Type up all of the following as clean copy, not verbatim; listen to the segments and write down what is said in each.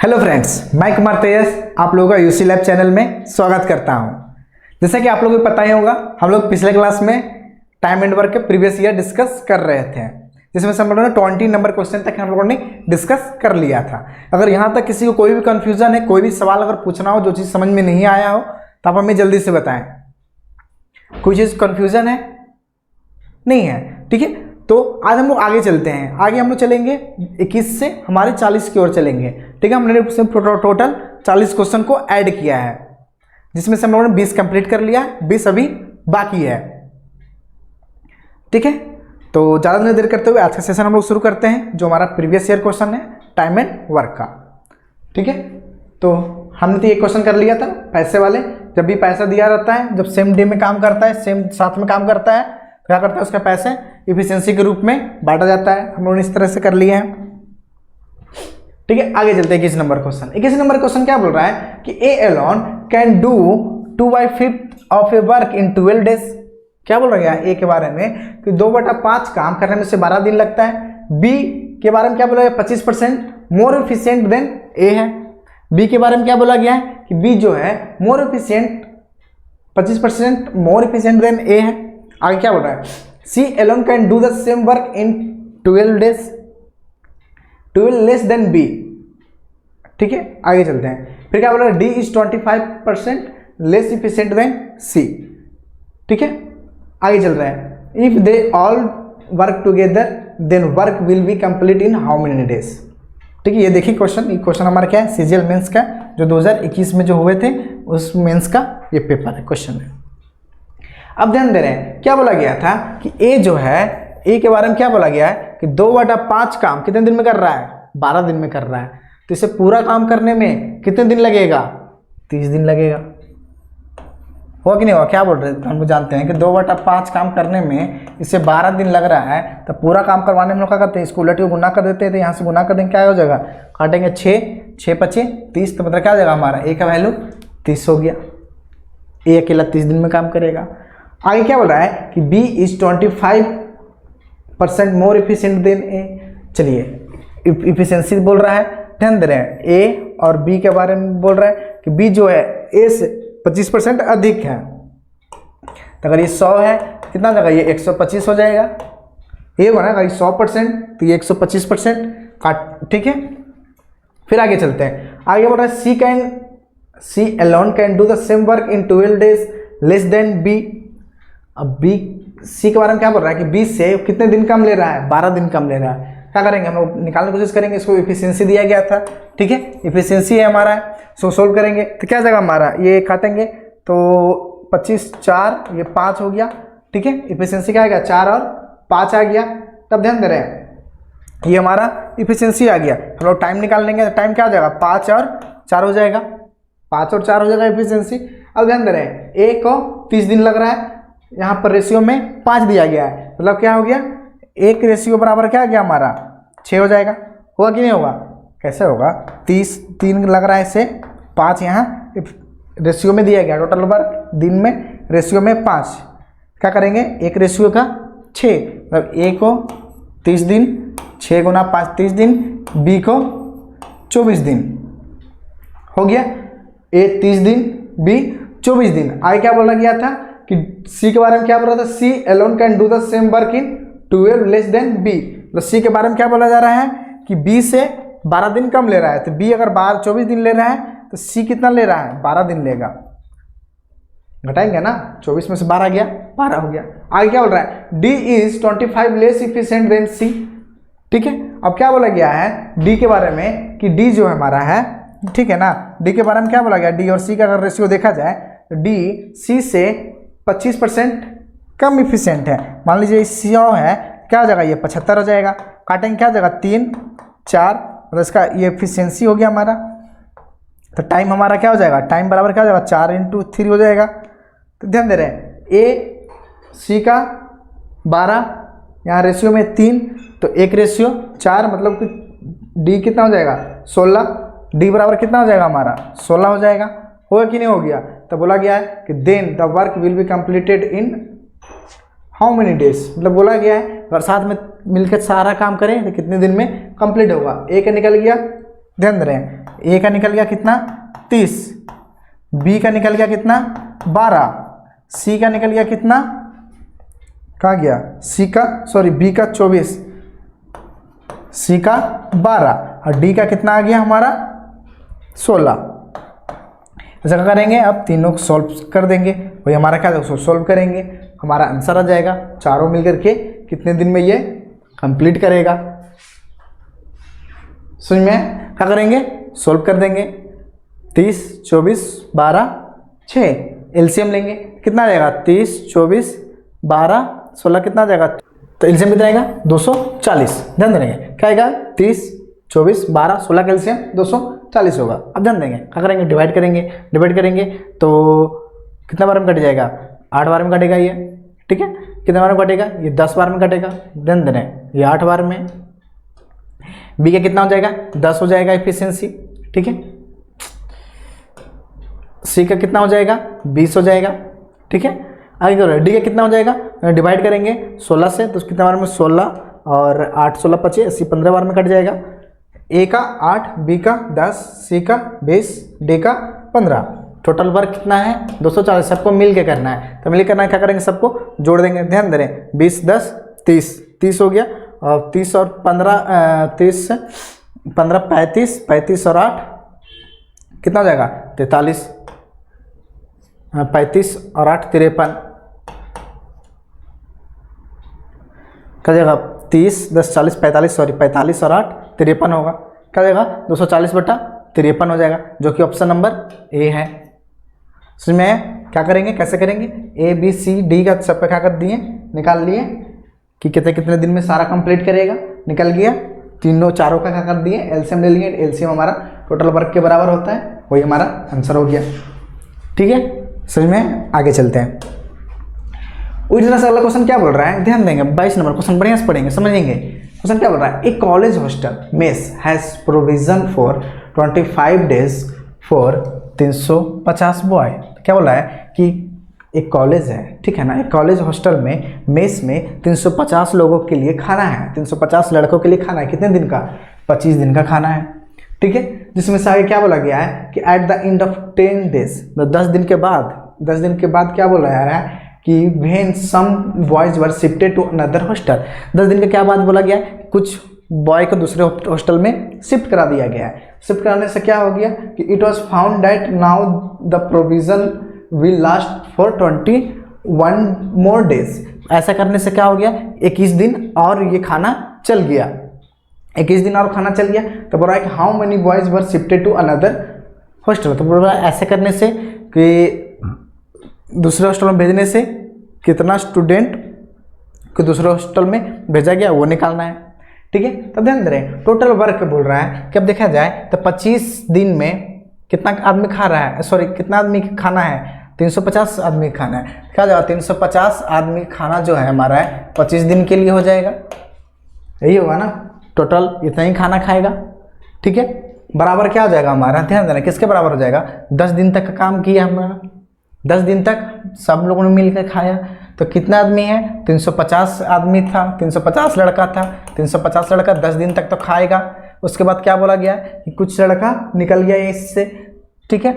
Hello friends, मैं कुमार तेजस आप लोगों का यूसी लैब चैनल में स्वागत करता हूं। जैसा कि आप लोगों को पता ही होगा, हम लोग पिछले क्लास में टाइम एंड वर्क के प्रीवियस ईयर डिस्कस कर रहे थे, जिसमें से हम लोगों ने 20 नंबर क्वेश्चन तक हम लोगों ने डिस्कस कर लिया था। अगर यहाँ तक किसी को कोई भी कन्फ्यूजन है, कोई भी सवाल अगर पूछना हो, जो चीज़ समझ में नहीं आया हो, तो आप हमें जल्दी से बताएं। कोई चीज़ कन्फ्यूजन है? नहीं है? ठीक है, तो आज हम लोग आगे चलते हैं। आगे हम लोग चलेंगे 21 से हमारे 40 की ओर चलेंगे। ठीक है, हमने टोटल 40 क्वेश्चन को ऐड किया है, जिसमें से हम लोगों ने 20 कंप्लीट कर लिया, 20 अभी बाकी है। ठीक है, तो ज़्यादा नहीं देर करते हुए आज का सेशन हम लोग शुरू करते हैं, जो हमारा प्रीवियस ईयर क्वेश्चन है टाइम एंड वर्क का। ठीक है, तो हमने तो ये क्वेश्चन कर लिया था पैसे वाले। जब भी पैसा दिया रहता है, जब सेम डे में काम करता है, सेम साथ में काम करता है, क्या करता है, उसका पैसे इफिशिएंसी के रूप में बांटा जाता है। हम लोगों ने इस तरह से कर लिया है। ठीक है, आगे चलते हैं 21 नंबर क्वेश्चन। 21 नंबर क्वेश्चन क्या बोल रहा है कि A alone can do 2/5 of a work in 12 days. क्या बोल रहा है ए के बारे में कि 2/5 काम करने में से 12 दिन लगता है। बी के बारे में क्या बोला गया, 25% मोर एफिशिएंट देन ए है। बी के बारे में क्या बोला गया है कि बी जो है more efficient 25% more efficient than A है। आगे क्या बोल रहा है, C alone can do the same work in 12 days, 12 less than B. ठीक है, आगे चलते हैं। फिर क्या बोल रहा है, D is 25% less efficient than C. ठीक है, आगे चल रहा है, if they all work together then work will be complete in how many days. ठीक है, ये देखिए क्वेश्चन, ये क्वेश्चन हमारा क्या है, सीजीएल मेंस का, जो 2021 में जो हुए थे उस मेंस का ये पेपर है, क्वेश्चन है। अब ध्यान दे रहे हैं, क्या बोला गया था कि ए जो है, ए के बारे में क्या बोला गया है कि 2/5 काम कितने दिन में कर रहा है, 12 दिन में कर रहा है। तो इसे पूरा काम करने में कितने दिन लगेगा, 30 दिन लगेगा। हो कि नहीं हुआ, क्या बोल रहे हैं, हम जानते हैं कि 2/5 काम करने में इसे 12 दिन लग रहा है, तो पूरा काम करवाने में लोग क्या करते हैं, इसको उलट के गुना कर देते हैं। तो यहाँ से गुना कर देंगे, क्या हो जाएगा, काटेंगे 6 5 30, तो मतलब क्या हो जाएगा, हमारा ए का वैल्यू 30 हो गया। ए अकेला 30 दिन में काम करेगा। आगे क्या बोल रहा है कि B is 25% more efficient than A. चलिए, इफिशिएंसी बोल रहा है, ध्यान दे रहे हैं, ए और बी के बारे में बोल रहा है कि बी जो है ए से 25% अधिक है। तो अगर ये 100 है, कितना हो जाएगा, ये 125 हो जाएगा। ये बना अगर 100% तो ये 125% काट। ठीक है, फिर आगे चलते हैं। आगे बोल रहा है C alone can do the same work in 12 days less than B. अब बी सी के बारे में क्या बोल रहा है कि बी से कितने दिन कम ले रहा है, 12 दिन कम ले रहा है। क्या करेंगे, हम लोग निकालने की कोशिश करेंगे। इसको इफिशिएंसी दिया गया था, ठीक है, इफिशिएंसी है हमारा, सो सोल्व करेंगे। तो क्या जाएगा हमारा, ये काटेंगे तो 25 4 ये 5 हो गया। ठीक है, इफिशिएंसी क्या आ गया, 4 और 5 आ गया। तब ध्यान दे रहे हैं, ये हमारा इफिशिएंसी आ गया। हम लोग टाइम निकाल लेंगे, तो टाइम क्या हो जाएगा, 5 और 4 हो जाएगा, 5 और 4 हो जाएगा इफिशिएंसी। अब ध्यान दे रहे हैं, ए को 30 दिन लग रहा है, यहाँ पर रेशियो में 5 दिया गया है, मतलब क्या हो गया, एक रेशियो बराबर क्या आ गया हमारा, 6 हो जाएगा। होगा कि नहीं होगा, कैसे होगा, 30 3 लग रहा है, इसे 5 यहाँ रेशियो में दिया गया, टोटल वर्क दिन में रेशियो में 5। क्या करेंगे, एक रेशियो का 6, मतलब ए को 30 दिन, 6 गुना 5 30 दिन, बी को 24 दिन हो गया। ए 30 दिन, बी 24 दिन। आगे क्या बोला गया था कि सी के बारे में क्या बोल रहा था, C alone can do the same work in 12 less than B. तो सी के बारे में क्या बोला जा रहा है कि बी से 12 दिन कम ले रहा है। तो बी अगर 24 दिन ले रहा है, तो सी कितना ले रहा है, 12 दिन लेगा। घटाएंगे ना, 24 में से 12 गया, 12 हो गया। आगे क्या बोल रहा है, D is 25 less efficient than C. ठीक है, अब क्या बोला गया है डी के बारे में कि डी जो हमारा है, ठीक है ना, डी के बारे में क्या बोला गया, डी और सी का अगर रेशियो देखा जाए तो डी सी से 25% कम इफिशिएंट है। मान लीजिए 100 है, क्या हो जाएगा, ये 75 हो जाएगा। काटेंगे, क्या हो जाएगा, 3 4, मतलब इसका ये एफिशिएंसी हो गया हमारा। तो टाइम हमारा क्या हो जाएगा, टाइम बराबर क्या हो जाएगा, 4 × 3 हो जाएगा। तो ध्यान दे रहे हैं, ए सी का 12, यहाँ रेशियो में 3, तो एक रेशियो 4, मतलब कि डी कितना हो जाएगा, 16। डी बराबर कितना हो जाएगा हमारा, 16 हो जाएगा। होगा कि नहीं हो गया, तो बोला गया है कि then the work will be completed in how many days, मतलब बोला गया है अगर साथ में मिलकर सारा काम करें तो कितने दिन में कंप्लीट होगा। ए का निकल गया ध्यान दे रहे हैं, ए का निकल गया कितना 30, बी का निकल गया कितना 12, सी का निकल गया कितना, कहाँ गया, सी का सॉरी बी का 24, सी का 12 और डी का कितना आ गया हमारा 16। ऐसा क्या करेंगे, अब तीनों को सॉल्व कर देंगे, वही हमारा क्या है सॉल्व करेंगे, हमारा आंसर आ जाएगा। चारों मिलकर के कितने दिन में ये कंप्लीट करेगा। समझ में, क्या करेंगे सॉल्व कर देंगे। 30 24 12 6 एलसीएम लेंगे, कितना आ जाएगा 30 24 12 16 कितना आ जाएगा, तो एलसीएम कितना आएगा 240। ध्यान देंगे क्या आएगा 30 24 12 16 का एलसीएम 240 होगा। अब ध्यान देंगे क्या करेंगे, डिवाइड करेंगे तो कितना बार में कट जाएगा, 8 बार में कटेगा ये, ठीक है। कितने बार में कटेगा, ये 10 बार में कटेगा। ध्यान देना ये 8 बार में। बी का कितना हो जाएगा 10 हो जाएगा एफिशिएंसी, ठीक है। सी का कितना हो जाएगा 20 हो जाएगा, ठीक है। आगे करो, डी का कितना हो जाएगा, डिवाइड करेंगे 16 से तो कितना बार में 16 और 8 16 25 80 15 बार में कट जाएगा। ए का 8, बी का 10, सी का 20, डी का 15। टोटल वर्क कितना है 240। सबको मिल के करना है, तो मिल के करना है, क्या करेंगे सबको जोड़ देंगे। ध्यान दे रहे हैं 20 10 30 हो गया, और 30 और 15 30 15 35 35 और 8 कितना हो जाएगा 43, 35 और 8 53 क्या जाएगा 30 10 40 45 सॉरी 45 और 8 53 होगा। क्या जाएगा 240 बटा 53 हो जाएगा, जो कि ऑप्शन नंबर ए है। इसमें क्या करेंगे, कैसे करेंगे, ए बी सी डी का सबका क्या कर दिए, निकाल लिए कि कितने कितने दिन में सारा कंप्लीट करेगा, निकल गया। तीनों चारों का क्या कर दिए, एलसीएम ले लिए। एलसीएम हमारा टोटल वर्क के बराबर होता है, वही हमारा आंसर हो गया, ठीक है। समझ में, आगे चलते हैं। उसी तरह से अगला क्वेश्चन क्या बोल रहा है, ध्यान देंगे 22 नंबर क्वेश्चन बढ़िया से पढ़ेंगे, समझेंगे। क्वेश्चन क्या बोल रहा है, a college hostel mess has provision for 25 days for 350 boy. क्या बोल रहा है कि एक कॉलेज है, ठीक है ना, एक कॉलेज हॉस्टल में मेस में 350 लोगों के लिए खाना है, 350 लड़कों के लिए खाना है। कितने दिन का, 25 दिन का खाना है, ठीक है। जिसमें से आगे क्या बोला गया है कि at the end of 10 days, 10 दिन के बाद क्या बोला जा रहा है कि when some boys were shifted to another hostel. 10 दिन के क्या बाद बोला गया है, कुछ बॉय को दूसरे हॉस्टल में शिफ्ट करा दिया गया है। शिफ्ट कराने से क्या हो गया कि it was found that now the provision will last for 21 more days. ऐसा करने से क्या हो गया, 21 दिन और ये खाना चल गया, 21 दिन और खाना चल गया। तो बोल रहा है कि how many boys were shifted to another hostel. तो बोल रहा है ऐसे करने से कि दूसरे हॉस्टल में भेजने से कितना स्टूडेंट को दूसरे हॉस्टल में भेजा गया वो निकालना है, ठीक है। तो ध्यान दे रहे हैं टोटल वर्क बोल रहा है कि अब देखा जाए तो 25 दिन में कितना आदमी खा रहा है, सॉरी कितना आदमी खाना है, 350 आदमी खाना है। क्या जाएगा 350 आदमी खाना जो है हमारा है 25 दिन के लिए हो जाएगा, यही होगा ना, टोटल इतना ही खाना खाएगा, ठीक है। बराबर क्या हो जाएगा हमारा, ध्यान देना किसके बराबर हो जाएगा, 10 दिन तक का काम किया हमारा, 10 दिन तक सब लोगों ने मिलकर खाया। तो कितना आदमी है, 350 आदमी था, 350 लड़का था, 350 लड़का 10 दिन तक तो खाएगा। उसके बाद क्या बोला गया कि कुछ लड़का निकल गया इससे, ठीक है।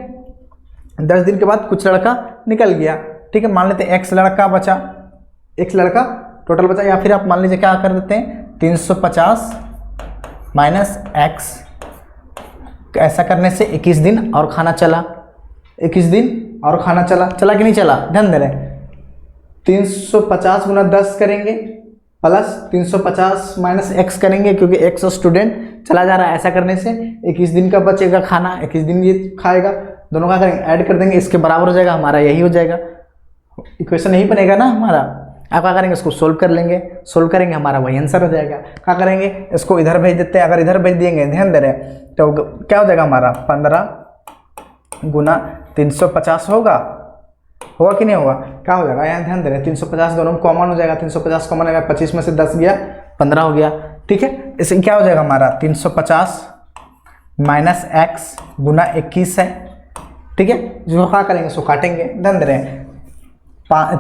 10 दिन के बाद कुछ लड़का निकल गया, ठीक है। मान लेते हैं x लड़का बचा, x लड़का टोटल बचा, या फिर आप मान लीजिए क्या कर देते हैं 350 माइनस x। ऐसा करने से 21 दिन और खाना चला, 21 दिन और खाना चला कि नहीं चला, ध्यान दे रहे। 350 गुना 10 करेंगे प्लस 350 माइनस x करेंगे, क्योंकि x स्टूडेंट चला जा रहा है। ऐसा करने से 21 दिन का बचेगा खाना, 21 दिन ये खाएगा, दोनों का करेंगे ऐड कर देंगे, इसके बराबर हो जाएगा हमारा, यही हो जाएगा। इक्वेशन यही बनेगा ना हमारा। आप क्या करेंगे, इसको सोल्व कर लेंगे, सोल्व करेंगे हमारा वही आंसर हो जाएगा। क्या करेंगे, इसको इधर भेज देते हैं, अगर इधर भेज देंगे, ध्यान दे रहे तो क्या हो जाएगा हमारा 15 गुना 350 होगा कि नहीं होगा, क्या हो जाएगा, यहाँ ध्यान दे रहे 350 दोनों में कॉमन हो जाएगा, 350 कॉमन आएगा, 25 में से 10 गया 15 हो गया, ठीक है। इससे क्या हो जाएगा हमारा 350 माइनस x गुना 21 है, ठीक है। जो क्या करेंगे इसको काटेंगे, ध्यान दे रहे हैं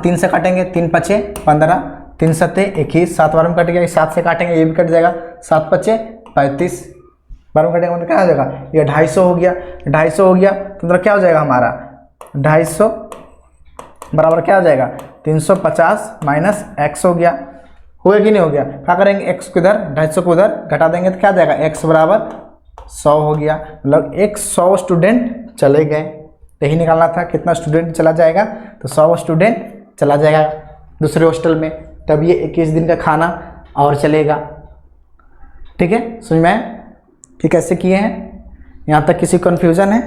3 से काटेंगे, 3 पचे 15, 3 सत्ते 21, 7 बार में कट गया, 7 से काटेंगे ये भी कट जाएगा, 7 पचे 35 12 में कटेगा मतलब क्या हो जाएगा, ये 250 हो गया, 250 हो गया तो मतलब क्या हो जाएगा हमारा 250 बराबर क्या हो जाएगा 350 माइनस x हो गया कि नहीं हो गया। क्या करेंगे x को इधर 250 को उधर घटा देंगे तो क्या आ जाएगा x बराबर 100 हो गया। मतलब 100 स्टूडेंट चले गए, यही निकालना था कितना स्टूडेंट चला जाएगा, तो 100 स्टूडेंट चला जाएगा दूसरे हॉस्टल में, तब ये 21 दिन का खाना और चलेगा। ठीक है, समझ में आया कि कैसे किए हैं? यहाँ तक किसी कन्फ्यूजन है?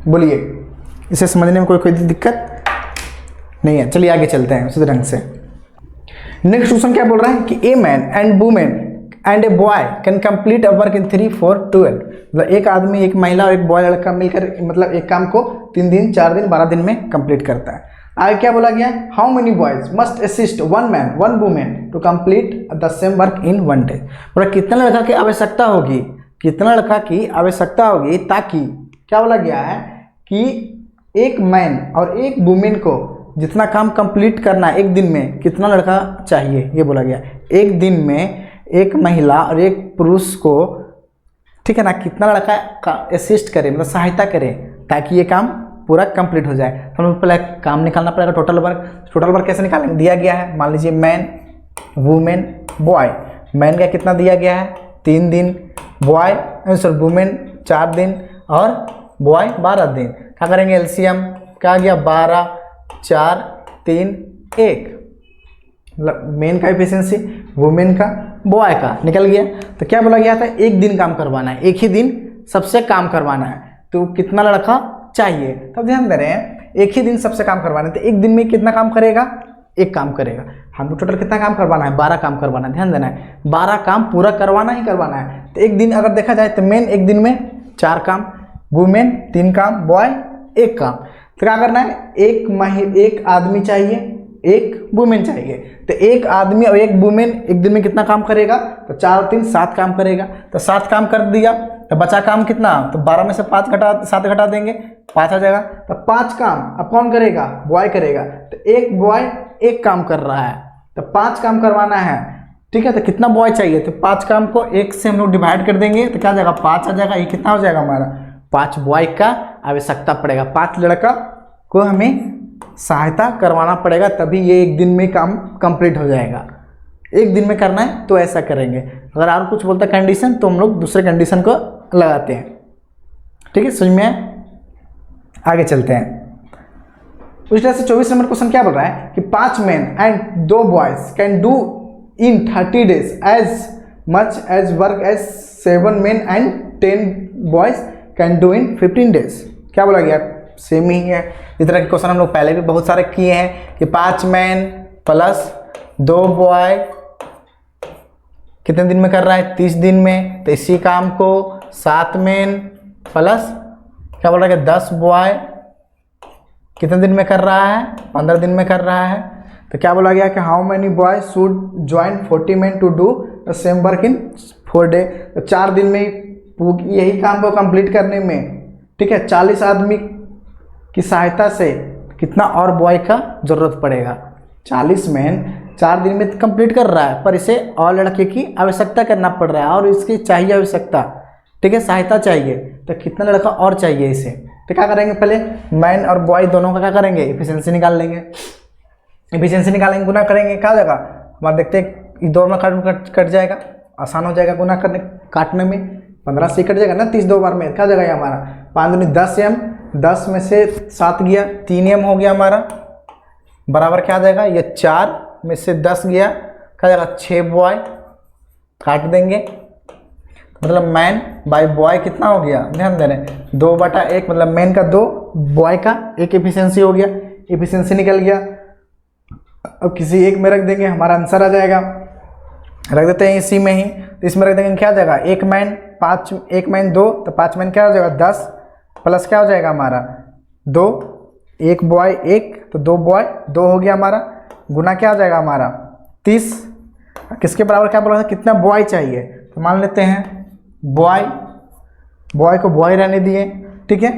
बोलिए, इसे समझने में कोई दिक्कत नहीं है। चलिए आगे चलते हैं उसी ढंग से। नेक्स्ट क्वेश्चन क्या बोल रहा है कि a man and women and a boy can complete a work इन 3, 4, 12। मतलब एक आदमी, एक महिला और एक बॉय लड़का मिलकर मतलब एक काम को 3 दिन, 4 दिन, 12 दिन में कंप्लीट करता है। आगे क्या बोला गया, how many boys must assist 1 man 1 women to complete the same work in 1 day. मतलब कितना लड़का की आवश्यकता होगी, कितना लड़का की आवश्यकता होगी ताकि क्या बोला गया है कि एक मैन और एक वुमेन को जितना काम कंप्लीट करना है एक दिन में, कितना लड़का चाहिए ये बोला गया। एक दिन में एक महिला और एक पुरुष को, ठीक है ना, कितना लड़का का असिस्ट करे मतलब सहायता करे ताकि ये काम पूरा कंप्लीट हो जाए। तो हमें पहले काम निकालना पड़ेगा टोटल वर्क। टोटल वर्क कैसे निकालेंगे, दिया गया है, मान लीजिए मैन, वुमेन, बॉय। मैन का कितना दिया गया है 3 दिन, बॉय सॉरी वुमेन 4 दिन और बॉय 12 दिन। क्या करेंगे एलसीएम, क्या आ गया 12, 4, 3, 1। मतलब मेन का एफिशिएंसी, वुमेन का, बॉय का निकल गया। तो क्या बोला गया था, एक दिन काम करवाना है, एक ही दिन सबसे काम करवाना है, तो कितना लड़का चाहिए। तब ध्यान दे रहे हैं एक ही दिन सबसे काम करवाना है, तो एक दिन में कितना काम करेगा, एक काम करेगा। हमको टोटल कितना काम करवाना है, 12 काम करवाना है। ध्यान देना है 12 काम पूरा करवाना ही करवाना है। तो एक दिन अगर देखा जाए तो मेन एक दिन में 4 काम, वुमेन 3 काम, बॉय 1 काम। तो क्या करना है, एक आदमी चाहिए, एक वुमेन चाहिए। तो एक आदमी और एक वुमेन एक दिन में कितना काम करेगा, तो 4 और 3 7 काम करेगा। तो 7 काम कर दिया तो बचा काम कितना, तो 12 में से 7 घटा देंगे, 5 आ जाएगा। तो 5 काम अब कौन करेगा, बॉय करेगा। तो एक बॉय 1 काम कर रहा है, तो 5 काम करवाना है। ठीक है, तो कितना बॉय चाहिए, तो 5 काम को 1 से हम लोग डिवाइड कर देंगे तो क्या आ जाएगा 5 आ जाएगा। ये कितना हो जाएगा हमारा 5 बॉय का आवश्यकता पड़ेगा, 5 लड़का को हमें सहायता करवाना पड़ेगा, तभी ये एक दिन में काम कंप्लीट हो जाएगा। एक दिन में करना है तो ऐसा करेंगे। अगर और कुछ बोलता है कंडीशन तो हम लोग दूसरे कंडीशन को लगाते हैं। ठीक है, समझ में? आगे चलते हैं। उस तरह से 24 नंबर क्वेश्चन क्या बोल रहा है कि 5 man and 2 boys can do in 30 days as much as work as 7 man and 10 boys can do in 15 days. क्या बोला गया, सेम ही है। इस तरह के क्वेश्चन हम लोग पहले भी बहुत सारे किए हैं कि 5 मैन प्लस 2 बॉय कितने दिन में कर रहा है, 30 दिन में। तो इसी काम को 7 मैन प्लस क्या बोल रहा है 10 बॉय कितने दिन में कर रहा है, 15 दिन में कर रहा है। तो क्या बोला गया कि how many boy should join 40 man to do the same work in 4 day. तो 4 दिन में यही काम को कंप्लीट करने में, ठीक है, 40 आदमी की सहायता से कितना और बॉय का जरूरत पड़ेगा। 40 मैन 4 दिन में कंप्लीट कर रहा है, पर इसे और लड़के की आवश्यकता करना पड़ रहा है और इसकी चाहिए आवश्यकता, ठीक है, सहायता चाहिए। तो कितना लड़का और चाहिए इसे। तो क्या करेंगे, पहले मैन और बॉय दोनों का क्या करेंगे, एफिशिएंसी निकाल लेंगे। एफिशिएंसी निकालेंगे, गुना करेंगे, क्या हो जाएगा हमारा, देखते हैं 2 में कट जाएगा, आसान हो जाएगा गुना करने काटने में। 15 से कट जाएगा ना 30 2 बार में, क्या हो जाएगा हमारा 5 दूनी 10 एम, 10 में से 7 गया 3 एम हो गया हमारा, बराबर क्या आ जाएगा, ये 4 में से 10 गया, क्या जाएगा 6 बॉय, काट देंगे। मतलब मैन बाय बॉय कितना हो गया, ध्यान दे रहे हैं 2/1, मतलब मैन का 2, बॉय का 1 एफिशिएंसी हो गया। एफिशिएंसी निकल गया। अब किसी एक में रख देंगे, हमारा आंसर आ जाएगा। रख देते हैं इसी में ही, तो इसमें रख देंगे क्या आ जाएगा, 1 मैन 5, 1 मैन 2, तो 5 मैन क्या हो जाएगा 10 प्लस क्या हो जाएगा हमारा 2, 1 बॉय 1, तो 2 बॉय 2 हो गया हमारा, गुना क्या हो जाएगा हमारा 30। किसके बराबर क्या बोला था, कितना बॉय चाहिए, तो मान लेते हैं बॉय को बॉय रहने दिए, ठीक है।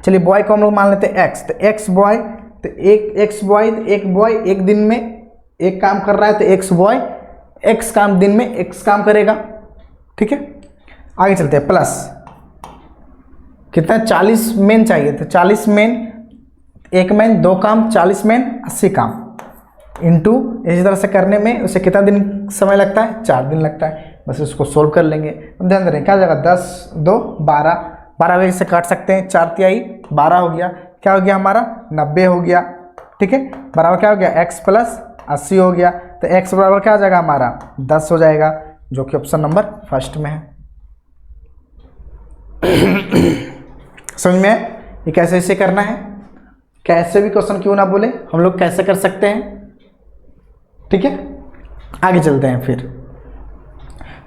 चलिए बॉय को हम लोग मान लेते हैं x, तो x बॉय, तो एक x बॉय, तो एक बॉय एक दिन में एक काम कर रहा है, तो x बॉय x काम दिन में x काम करेगा, ठीक है। आगे चलते हैं, प्लस कितना 40 मेन चाहिए, तो 40 मेन, 1 मेन 2 काम, 40 मेन 80 काम, इंटू इसी तरह से करने में उसे कितना दिन समय लगता है, 4 दिन लगता है। बस इसको सोल्व कर लेंगे। अब ध्यान दें क्या हो जाएगा, 10 2 12, 12 वजह से काट सकते हैं, 4 तिहाई 12 हो गया, क्या हो गया हमारा 90 हो गया, ठीक है। बराबर क्या हो गया x प्लस 80 हो गया, तो x बराबर क्या हो जाएगा हमारा 10 हो जाएगा, जो कि ऑप्शन नंबर फर्स्ट में है। समझ में ये कैसे इसे करना है, कैसे भी क्वेश्चन क्यों ना बोले हम लोग कैसे कर सकते हैं, ठीक है। आगे चलते हैं, फिर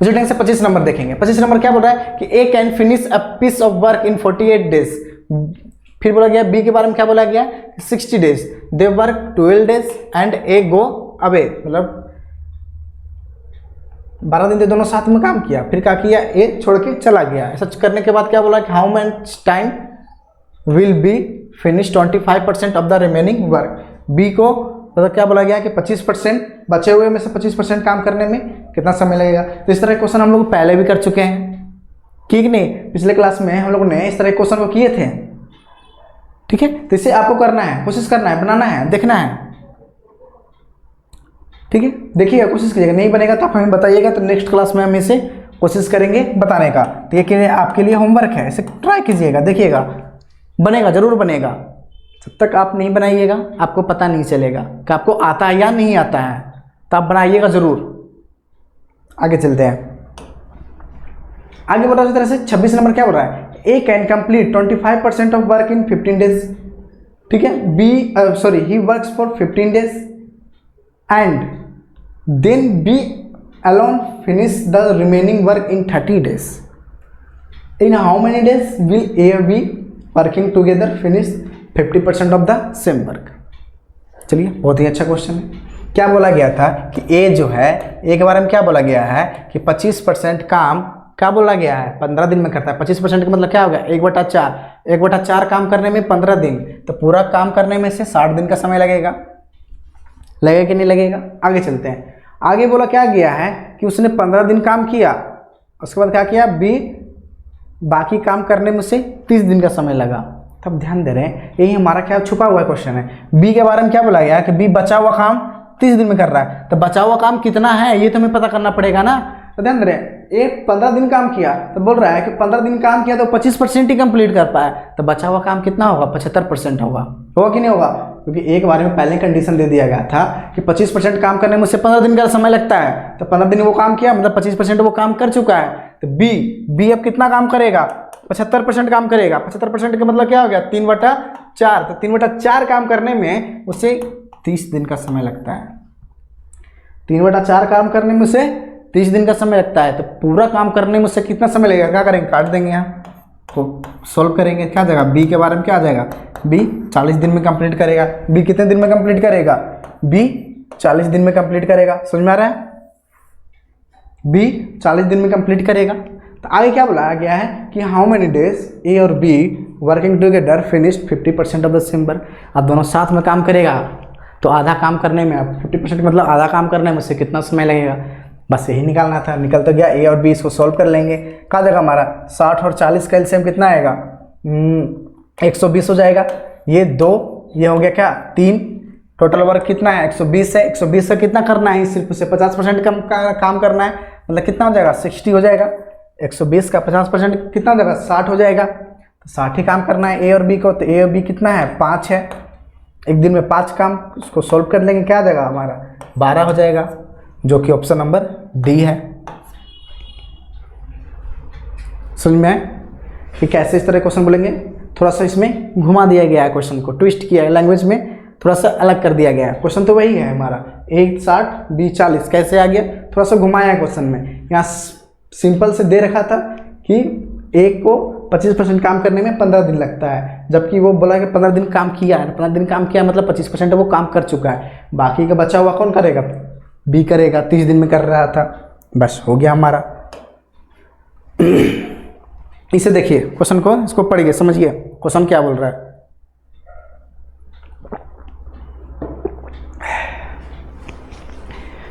उसी ढंग से 25 नंबर देखेंगे। 25 नंबर क्या बोल रहा है कि A can finish a piece of work in 48 days. फिर बोला गया बी के बारे में क्या बोला गया, 60 days, they work 12 days and A go away, मतलब 12 दिन से दोनों साथ में काम किया, फिर क्या किया ए छोड़ के चला गया। ऐसा करने के बाद क्या बोला कि how much time will be finish 25% of the remaining work. B को मतलब क्या बोला गया कि 25% बचे हुए में से 25% काम करने में कितना समय लगेगा। तो इस तरह के क्वेश्चन हम लोग पहले भी कर चुके हैं, ठीक नहीं, पिछले क्लास में हम लोग ने इस तरह के क्वेश्चन को किए थे, ठीक है। तो इसे आपको करना है, कोशिश करना है, बनाना है, देखना है, ठीक है। देखिएगा, कोशिश कीजिएगा, नहीं बनेगा तो आप हमें बताइएगा, तो नेक्स्ट क्लास में हम इसे कोशिश करेंगे बताने का। तो ये आपके लिए होमवर्क है, इसे ट्राई कीजिएगा, देखिएगा बनेगा, जरूर बनेगा। जब तक आप नहीं बनाइएगा आपको पता नहीं चलेगा कि आपको आता है या नहीं आता है, तो आप बनाइएगा जरूर। आगे चलते हैं, आगे बोल रहा है इस तरह से 26 नंबर क्या बोल रहा है, A can complete 25% of work in 15 days, ठीक है। B he works for 15 days and then B alone finish the remaining work in 30 days. In how many days will A और B working together finish 50% of the same work. चलिए, बहुत ही अच्छा question है। क्या बोला गया था कि ए जो है, ए के बारे में क्या बोला गया है कि 25% काम क्या बोला गया है 15 दिन में करता है। 25% का मतलब क्या होगा 1/4, 1/4 काम करने में 15 दिन, तो पूरा काम करने में से 60 दिन का समय लगेगा कि नहीं लगेगा। आगे चलते हैं, आगे बोला क्या गया है कि उसने 15 दिन काम किया, उसके बाद क्या किया बी बाकी काम करने में से 30 दिन का समय लगा। तब ध्यान दे रहे हैं, यही हमारा क्या छुपा हुआ क्वेश्चन है। बी के बारे में क्या बोला गया कि बी बचा हुआ काम 30 दिन में कर रहा है, तो बचा हुआ काम कितना है ये तो हमें पता करना पड़ेगा ना। तो ध्यान दे रहे हैं, ए 15 दिन काम किया, तो बोल रहा है कि 15 दिन काम किया तो 25% ही कंप्लीट कर पाया, तो बचा हुआ काम कितना होगा 75% होगा कि नहीं होगा, क्योंकि एक बारे में पहले कंडीशन दे दिया गया था कि 25% काम करने में उससे 15 दिन का समय लगता है, तो 15 दिन वो काम किया मतलब 25% वो काम कर चुका है। तो बी अब कितना काम करेगा 75% काम करेगा। 75% का मतलब क्या हो गया 3/4, तो 3/4 काम करने में उसे 30 दिन का समय लगता है। 3/4 काम करने में उसे 30 दिन का समय लगता है, तो पूरा काम करने में उसे कितना समय लगेगा, क्या करेंगे काट देंगे यहाँ, तो सॉल्व करेंगे, क्या आ जाएगा बी के बारे में क्या आ जाएगा, बी 40 दिन में कंप्लीट करेगा। बी कितने दिन में कंप्लीट करेगा, बी 40 दिन में कंप्लीट करेगा। समझ में आ रहा है, बी 40 दिन में कंप्लीट करेगा। तो आगे क्या बोला गया है कि हाउ मेनी डेज ए और B working together finish 50% of the same work. अब दोनों साथ में काम करेगा तो आधा काम करने में, अब 50% मतलब आधा काम करने में उससे कितना समय लगेगा, बस यही निकालना था। निकल तो गया, ए और बी इसको सॉल्व कर लेंगे। कहा जाएगा हमारा 60 और 40 का एलसीएम कितना आएगा 120 हो जाएगा। ये 2 ये हो गया क्या 3, टोटल वर्क कितना है 120 है। 120 का कितना करना है, सिर्फ उसे 50% कम काम करना है, मतलब कितना हो जाएगा 60 हो जाएगा। 120 का 50% कितना हो जाएगा 60 हो जाएगा, तो 60 ही काम करना है ए और बी को। तो ए और बी कितना है 5 है, एक दिन में 5 काम, उसको सोल्व कर लेंगे, क्या आ जाएगा हमारा 12 हो जाएगा, जो कि ऑप्शन नंबर डी है। समझ में आए कि कैसे इस तरह क्वेश्चन बोलेंगे, थोड़ा सा इसमें घुमा दिया गया है, क्वेश्चन को ट्विस्ट किया है, लैंग्वेज में थोड़ा सा अलग कर दिया गया है। क्वेश्चन तो वही है हमारा, ए 60 बी 40 कैसे आ गया, थोड़ा सा घुमाया है क्वेश्चन में। यहाँ सिंपल से दे रखा था कि ए को 25% काम करने में 15 दिन लगता है, जबकि वो बोला कि 15 दिन काम किया है। 15 दिन काम किया मतलब 25% वो काम कर चुका है, बाकी का बचा हुआ कौन करेगा, बी करेगा। 30 दिन में कर रहा था, बस हो गया हमारा। इसे देखिए क्वेश्चन को, इसको पढ़िए, समझिए क्वेश्चन क्या बोल रहा है।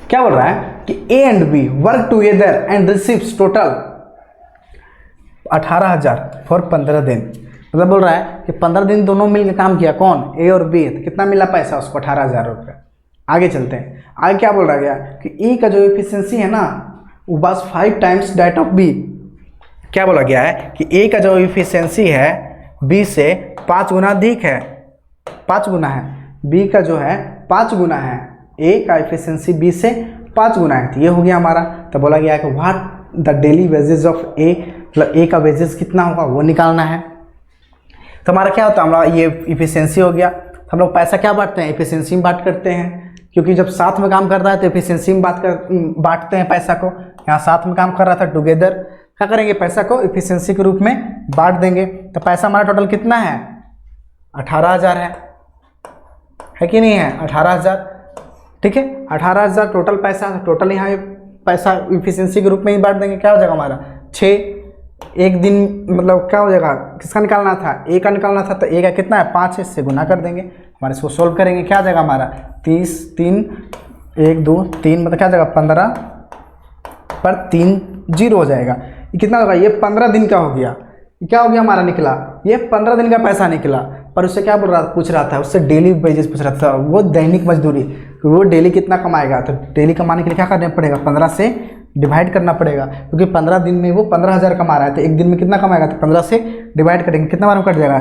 क्या बोल रहा है, कि A and B work together and receives total 18,000 for 15 दिन। मतलब बोल रहा है कि 15 दिन दोनों मिलकर काम किया, कौन, ए और बी, तो कितना मिला पैसा उसको, 18,000 रुपये। आगे चलते हैं, आगे क्या बोल रहा गया कि ए का जो एफिशिएंसी है ना वो बस 5 टाइम्स दैट ऑफ बी। क्या बोला गया है कि ए का जो एफिशिएंसी है बी से 5 गुना अधिक है, 5 गुना है, बी का जो है 5 गुना है, ए का एफिशिएंसी बी से 5 गुना है। तो ये हो गया हमारा। तो बोला गया है कि what the daily wages of A, मतलब ए का वेजेस कितना होगा वो निकालना है। तो हमारा क्या होता है, हमारा ये एफिशिएंसी हो गया। तो हम लोग पैसा क्या बांटते हैं, एफिशिएंसी में बांट करते हैं, क्योंकि जब साथ में काम कर रहा है तो एफिशिएंसी में बांटते हैं पैसा को। यहाँ साथ में काम कर रहा था टुगेदर, क्या करेंगे, पैसा को एफिशिएंसी के रूप में बांट देंगे। तो पैसा हमारा टोटल कितना है, 18,000 है कि नहीं है, 18,000। ठीक है, 18,000 टोटल पैसा, टोटल यहाँ पैसा एफिशिएंसी के रूप में ही बांट देंगे। क्या हो जाएगा हमारा 6, एक दिन मतलब क्या हो जाएगा, किसका निकालना था, ए का निकालना था, तो ए का कितना है 5 है, इससे गुना कर देंगे। हमारे इसको सोल्व करेंगे, क्या आ जाएगा हमारा 30, 3, 1, 2, 3, मतलब क्या आ जाएगा 15 पर 3 0 हो जाएगा। ये कितना होगा, ये 15 दिन का हो गया। क्या हो गया हमारा निकला, ये 15 दिन का पैसा निकला। पर उससे क्या बोल रहा पूछ रहा था, उससे डेली वेजेस पूछ रहा था, वो दैनिक मजदूरी, वो डेली कितना कमाएगा। तो डेली कमाने के लिए क्या करना पड़ेगा, 15 से डिवाइड करना पड़ेगा, क्योंकि 15 दिन में वो 15,000 कमा रहा है। तो एक दिन में कितना कमाएगा, तो 15 से डिवाइड करेंगे, कितना बार में कट जाएगा,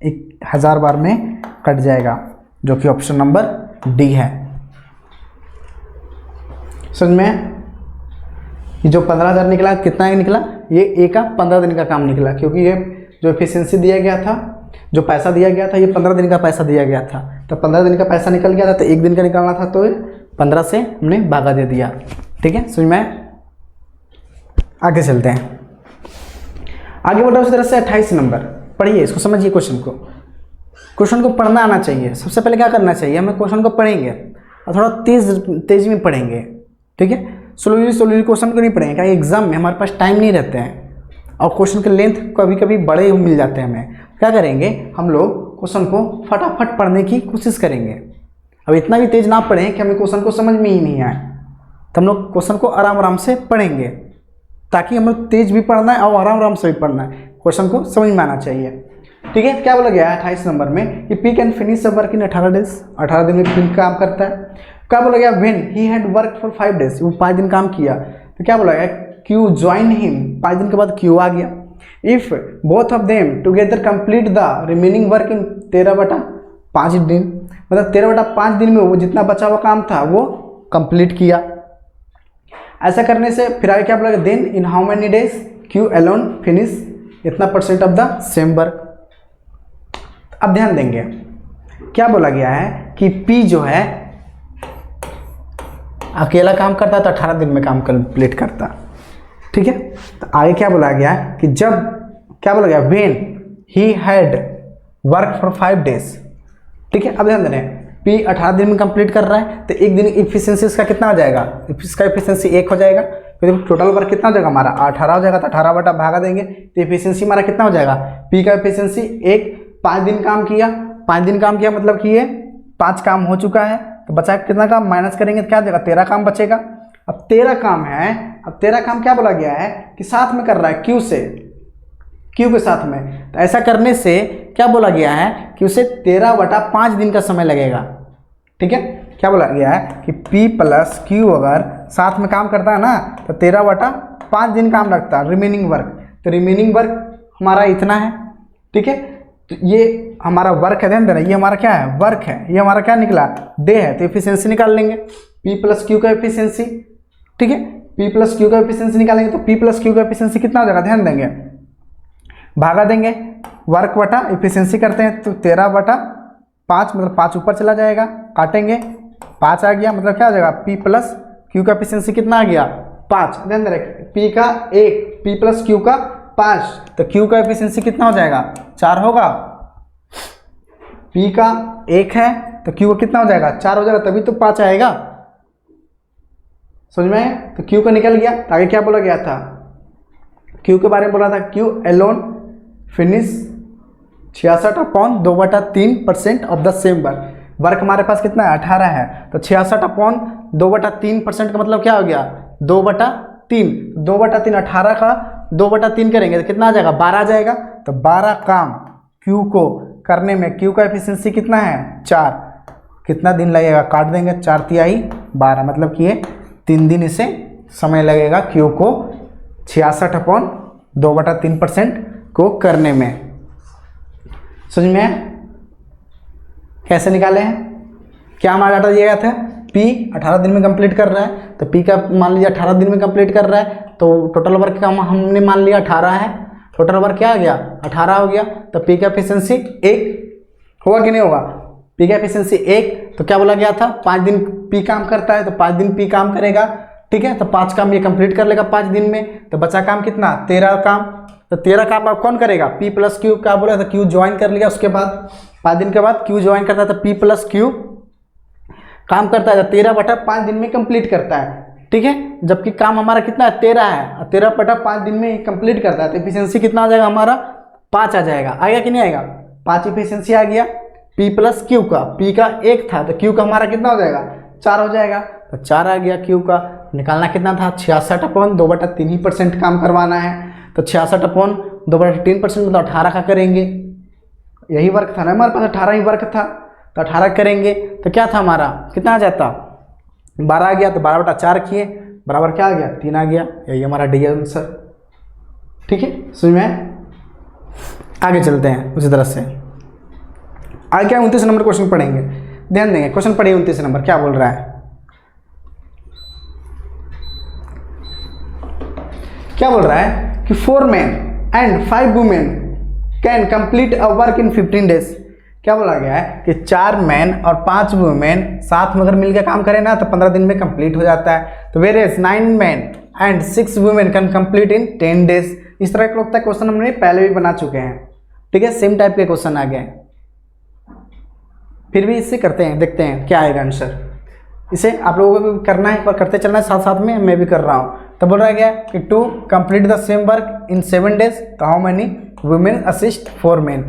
1,000 बार में कट जाएगा, जो कि ऑप्शन नंबर डी है। समझ में, ये जो 15,000 निकला, कितना ही निकला, ये ए का 15 दिन का काम निकला, क्योंकि ये जो एफिशिएंसी दिया गया था, जो पैसा दिया गया था, ये 15 दिन का पैसा दिया गया था। तो 15 दिन का पैसा निकल गया था, तो एक दिन का निकालना था, तो 15 से हमने भागा दे दिया। ठीक है, समझ में। आगे चलते हैं, आगे बढ़ रहा है उसी तरह से 28 नंबर पढ़िए, इसको समझिए। क्वेश्चन को पढ़ना आना चाहिए। सबसे पहले क्या करना चाहिए, हमें क्वेश्चन को पढ़ेंगे और थोड़ा तेज में पढ़ेंगे। ठीक है, स्लोली क्वेश्चन को नहीं पढ़ेंगे, क्या एग्जाम में हमारे पास टाइम नहीं रहते हैं और क्वेश्चन के लेंथ कभी कभी बड़े मिल जाते हैं। हमें क्या करेंगे, हम लोग क्वेश्चन को फटाफट पढ़ने की कोशिश करेंगे। अब इतना भी तेज ना पढ़ें कि हमें क्वेश्चन को समझ में ही नहीं आए, तो हम लोग क्वेश्चन को आराम से पढ़ेंगे, ताकि हम लोग तेज भी पढ़ना है और आराम से भी पढ़ना है, क्वेश्चन को समझ में आना चाहिए। ठीक है, क्या बोला गया है 28 नंबर में कि P can finish a work in 18 days, 18 दिन में पी काम करता है। क्या बोला गया, when he had work for 5 days, वो 5 दिन काम किया। तो क्या बोला गया, क्यू ज्वाइन हिम, 5 दिन के बाद क्यू आ गया। If both of them together complete the remaining work इन 13/5 दिन, मतलब 13/5 दिन में वो जितना बचा हुआ काम था वो कंप्लीट किया। ऐसा करने से फिर आगे क्या बोला गया, then in how many days Q alone finish इतना % ऑफ द सेम वर्क। अब ध्यान देंगे, क्या बोला गया है कि P जो है अकेला काम करता तो 18 दिन में काम कंप्लीट करता। ठीक है, तो आगे क्या बोला गया है कि जब, क्या बोला गया, when he had work for 5 days. ठीक है, अब ध्यान देना, P 18 दिन में कंप्लीट कर रहा है, तो एक दिन एफिशिएंसी इसका कितना हो जाएगा, इसका एफिशिएंसी 1 हो जाएगा। फिर टोटल वर्क कितना हो जाएगा हमारा 18 हो जाएगा, तो 18 बटा भागा देंगे, तो एफिशिएंसी हमारा कितना हो जाएगा, P का एफिशिएंसी 1, 5 दिन काम किया, 5 दिन काम किया मतलब कि ये 5 काम हो चुका है, तो बचा कितना काम, माइनस करेंगे तो क्या हो जाएगा, 13 काम बचेगा। अब 13 काम है, अब 13 काम क्या बोला गया है कि साथ में कर रहा है Q से, Q के साथ में। तो ऐसा करने से क्या बोला गया है कि उसे 13/5 दिन का समय लगेगा। ठीक है, क्या बोला गया है कि P + Q अगर साथ में काम करता है ना, तो 13/5 दिन काम लगता है रिमेनिंग वर्क। तो रिमेनिंग वर्क हमारा इतना है। ठीक है, तो ये हमारा वर्क है, ध्यान देना, ये हमारा क्या है, वर्क है, ये हमारा क्या निकला, डे है। तो एफिशिएंसी निकाल लेंगे, P + Q का एफिशिएंसी। ठीक है, P + Q का एफिशिएंसी निकालेंगे, तो P + Q का एफिशिएंसी कितना हो जाएगा, ध्यान देंगे, भागा देंगे, वर्क बटा एफिशिएंसी करते हैं, तो 13/5 मतलब 5 ऊपर चला जाएगा, काटेंगे, 5 आ गया, मतलब क्या हो जाएगा, P + Q का एफिशिएंसी कितना आ गया, 5। ध्यान दें, P का 1, P + Q का 5, तो Q का एफिशिएंसी कितना हो जाएगा, 4 होगा। P का 1 है तो Q का कितना हो जाएगा, 4 हो जाएगा, तभी तो 5 आएगा। समझ में, तो Q का निकल गया। आगे क्या बोला गया था, Q के बारे में बोला था, Q alone finish 66/2/3% of the same work. Work हमारे पास कितना है 18 है, तो 66/2/3% का मतलब क्या हो गया 2/3। 2/3 18 का 2/3 करेंगे तो कितना आ जाएगा 12 आ जाएगा। तो 12 काम Q को करने में Q का एफिशिएंसी कितना है 4। कितना दिन लगेगा काट देंगे 4 तिहाई 12, मतलब कि ये 3 दिन इसे समय लगेगा Q को 66/2/3% को करने में। समझ में कैसे निकाले हैं? क्या हमारा डाटा दिया गया था P 18 दिन में कंप्लीट कर रहा है, तो P का मान लीजिए 18 दिन में कंप्लीट कर रहा है, तो टोटल वर्क का हमने मान लिया 18 है, टोटल वर्क क्या आ गया 18 हो गया। तो P का एफिशिएंसी 1 होगा कि नहीं होगा, P का एफिशिएंसी 1। तो क्या बोला गया था 5 दिन P काम करता है, तो 5 दिन P काम करेगा, ठीक है। तो 5 काम ये कंप्लीट कर लेगा 5 दिन में, तो बचा काम कितना 13 काम। तो 13 काम अब कौन करेगा P + Q। क्या बोला था Q ज्वाइन कर लिया, उसके बाद 5 दिन के बाद Q ज्वाइन करता है, तो P + Q काम करता है, 13/5 दिन में कंप्लीट करता है, ठीक है। जबकि काम हमारा कितना है 13 है, 13/5 दिन में कंप्लीट करता है, तो एफिशिएंसी कितना आ जाएगा हमारा 5 आ जाएगा। आएगा कि नहीं आएगा, 5 एफिशिएंसी आ गया P + Q का। P का 1 था तो Q का हमारा कितना हो जाएगा 4 हो जाएगा, तो 4 आ गया Q का। निकालना कितना था 66/2/3% काम करवाना है, तो 66/2/3% मतलब 18 का करेंगे। यही वर्क था ना हमारे पास, 18 ही वर्क था, तो 18 करेंगे तो क्या था हमारा कितना आ जाता 12 आ गया। तो 12/4 किए बराबर क्या आ गया 3 आ गया। यही हमारा डी आंसर, ठीक है। समझ में? आगे चलते हैं उसी तरह से। आगे क्या 29 नंबर क्वेश्चन पढ़ेंगे, ध्यान देंगे। क्वेश्चन पढ़िए 29 नंबर क्या बोल रहा है, क्या बोल रहा है कि 4 men and 5 women can complete a work in 15 days. क्या बोला गया है कि 4 मैन और 5 वुमेन साथ में अगर मिलकर काम करें ना तो 15 दिन में कंप्लीट हो जाता है। तो वेरेज 9 man and 6 women can complete in 10 days. इस तरह का क्वेश्चन हमने पहले भी बना चुके हैं, ठीक है। सेम टाइप के क्वेश्चन आ गए, फिर भी इससे करते हैं, देखते हैं क्या आएगा आंसर। इसे आप लोगों को भी करना है, पर करते चलना है साथ साथ में, मैं भी कर रहा हूँ। तो बोल रहा गया कि to complete the same work in 7 days, तो how many women assist 4 men,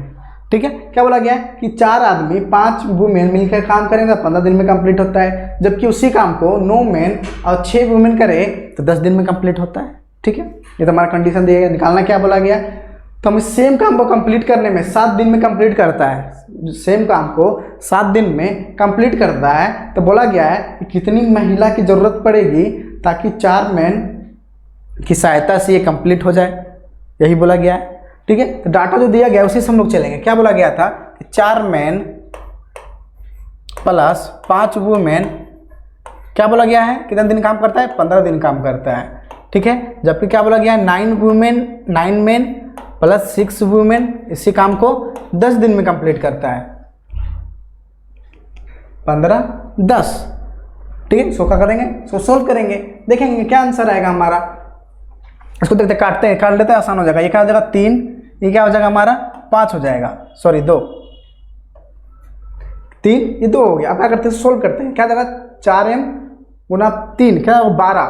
ठीक है। क्या बोला गया कि 4 आदमी 5 वुमेन मिलकर काम करेंगे तो 15 दिन में कंप्लीट होता है, जबकि उसी काम को 9 मैन और 6 वुमेन करे तो 10 दिन में कंप्लीट होता है, ठीक है। ये तो हमारा कंडीशन दिया गया। निकालना क्या बोला गया, तो हम इस सेम काम को कंप्लीट करने में 7 दिन में कंप्लीट करता है, सेम काम को 7 दिन में कंप्लीट करता है। तो बोला गया है कि कितनी महिला की जरूरत पड़ेगी ताकि 4 मैन की सहायता से ये कंप्लीट हो जाए, यही बोला गया है, ठीक है। तो डाटा जो दिया गया उसी से हम लोग चलेंगे। क्या बोला गया था कि 4 मैन प्लस 5 वुमेन, क्या बोला गया है कितने दिन काम करता है 15 दिन काम करता है, ठीक है। जबकि क्या बोला गया है 9 मैन प्लस 6 वुमेन इसी काम को 10 दिन में कंप्लीट करता है, 15 10, ठीक है। सो क्या करेंगे, सो सोल्व करेंगे, देखेंगे क्या आंसर आएगा हमारा। इसको देखते काटते हैं, काट लेते हैं, आसान हो जाएगा। ये क्या हो जाएगा 3, ये क्या हो जाएगा हमारा 5 हो जाएगा, सॉरी 2, 3 ये 2 हो गया। अब क्या करते हैं सोल्व करते हैं, क्या जाएगा 4m गुना 3 क्या होगा 12,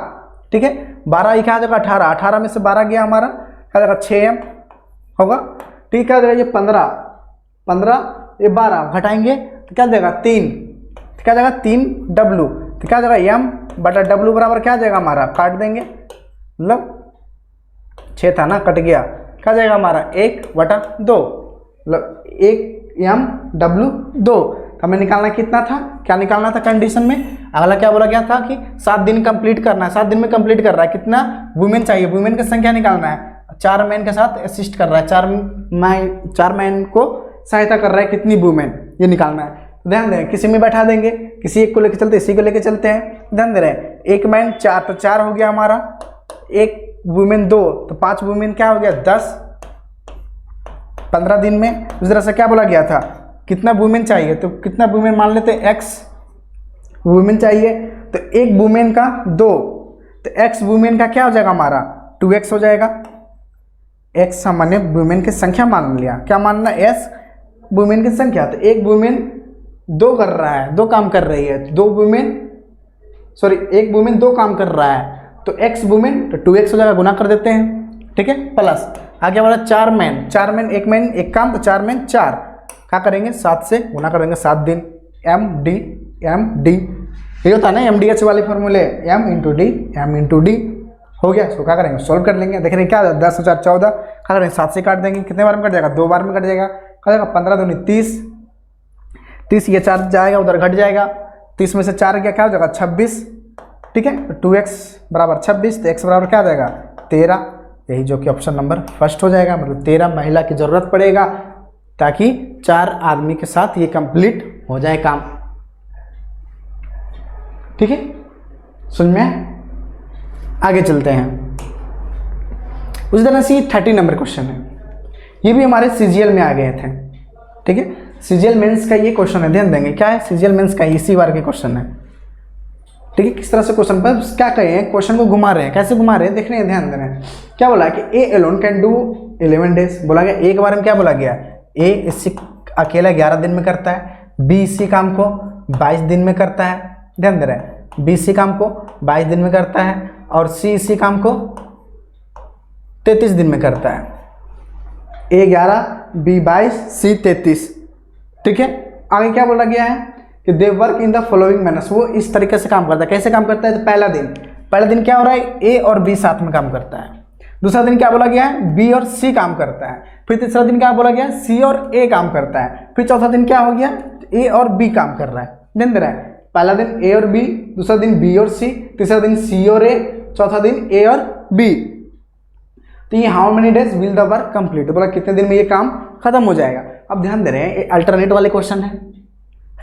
ठीक है। 12 ये क्या आ जाएगा 18, 18 में से 12 गया हमारा, क्या जाएगा 6m होगा, ठीक है। क्या जाएगा ये 15, 15 ये 12 घटाएंगे तो क्या देगा 3, तो क्या जाएगा 3w, तो क्या जाएगा m/w बराबर क्या जाएगा हमारा, काट देंगे, मतलब 6 था ना कट गया, क्या जाएगा हमारा 1/2, मतलब 1m/2। तो हमें निकालना कितना था, क्या निकालना था कंडीशन में, अगला क्या बोला गया था कि 7 दिन कंप्लीट करना है, 7 दिन में कंप्लीट कर रहा है, कितना वुमेन चाहिए, वुमेन की संख्या निकालना है। 4 मैन के साथ असिस्ट कर रहा है, 4 मैन को सहायता कर रहा है, कितनी वुमेन ये निकालना है। ध्यान दें किसी में बैठा देंगे, किसी एक को लेकर चलते इसी को लेकर चलते हैं, ध्यान दे रहे हैं। 1 मैन 4 तो 4 हो गया हमारा, 1 वुमेन 2 तो 5 वुमेन क्या हो गया 10 15 दिन में। उस तरह से क्या बोला गया था कितना वुमेन चाहिए, तो कितना वुमेन मान लेते हैं x वुमेन चाहिए, तो 1 वुमेन का 2 तो x वुमेन का क्या हो जाएगा हमारा 2x हो जाएगा। x सामान्य वुमेन की संख्या मान लिया, क्या मानना s वुमेन की संख्या, तो 1 वुमेन 2 कर रहा है, 2 काम कर रही है, 2 वुमेन सॉरी 1 वुमेन 2 काम कर रहा है, तो x वुमेन तो 2x हो जाएगा, गुना कर देते हैं, ठीक है। प्लस आगे वाला 4 मैन 1 मैन 1 काम तो 4 मैन 4 क्या करेंगे 7 से गुना कर देंगे 7 दिन, MD ये होता है ना MDH वाले फॉर्मूले, M×D हो गया। इसको क्या करेंगे, सॉल्व कर लेंगे। देख रहे हैं क्या 10 4 14, क्या करेंगे 7 से काट देंगे, कितने बार में कट जाएगा, 2 बार में कट जाएगा। क्या जाएगा 15 दूनी 30, ये 4 जाएगा उधर घट जाएगा, 30 में से 4 गया क्या हो जाएगा 26, ठीक है। तो 2x बराबर 26, तो x बराबर क्या आ जाएगा 13, यही जो कि ऑप्शन नंबर फर्स्ट हो जाएगा। मतलब 13 महिला की जरूरत पड़ेगा ताकि 4 आदमी के साथ ये कंप्लीट हो जाए काम, ठीक है। समझ में, आगे चलते हैं। उस तरह से 30 नंबर क्वेश्चन है, ये भी हमारे CGL में आ गए थे, ठीक है। CGL मेंस का ये क्वेश्चन है, ध्यान देंगे क्या है, CGL मेंस का इसी बार के क्वेश्चन है, ठीक है। किस तरह से क्वेश्चन पर क्या कहे हैं, क्वेश्चन को घुमा रहे हैं, कैसे घुमा रहे हैं देख रहे हैं, ध्यान दे रहे हैं। क्या बोला कि A alone can do 11 days, बोला गया ए के बारे में क्या बोला गया, ए इसी अकेला 11 दिन में करता है, बी इसी काम को 22 दिन में करता है, ध्यान दे रहे हैं, बी इसी काम को 22 दिन में करता है, और सी इसी काम को 33 दिन में करता है। ए 11, बी 22, सी 33, ठीक है। आगे क्या बोला गया है कि they work in the following manners, वो इस तरीके से काम करता है। कैसे काम करता है, तो पहला दिन क्या हो रहा है, ए और बी साथ में काम करता है। दूसरा दिन क्या बोला गया है, बी और सी काम करता है। फिर तीसरा दिन क्या बोला गया है, सी और ए काम करता है। फिर चौथा दिन क्या हो गया, ए और बी काम कर रहा है, ध्यान दे रहा है। पहला दिन ए और बी, दूसरा दिन बी और सी, तीसरा दिन सी और ए, चौथा दिन ए और बी। तो ये how many days will the work complete, बोला कितने दिन में ये काम खत्म हो जाएगा। अब ध्यान दे रहे हैं, ये अल्टरनेट वाले क्वेश्चन है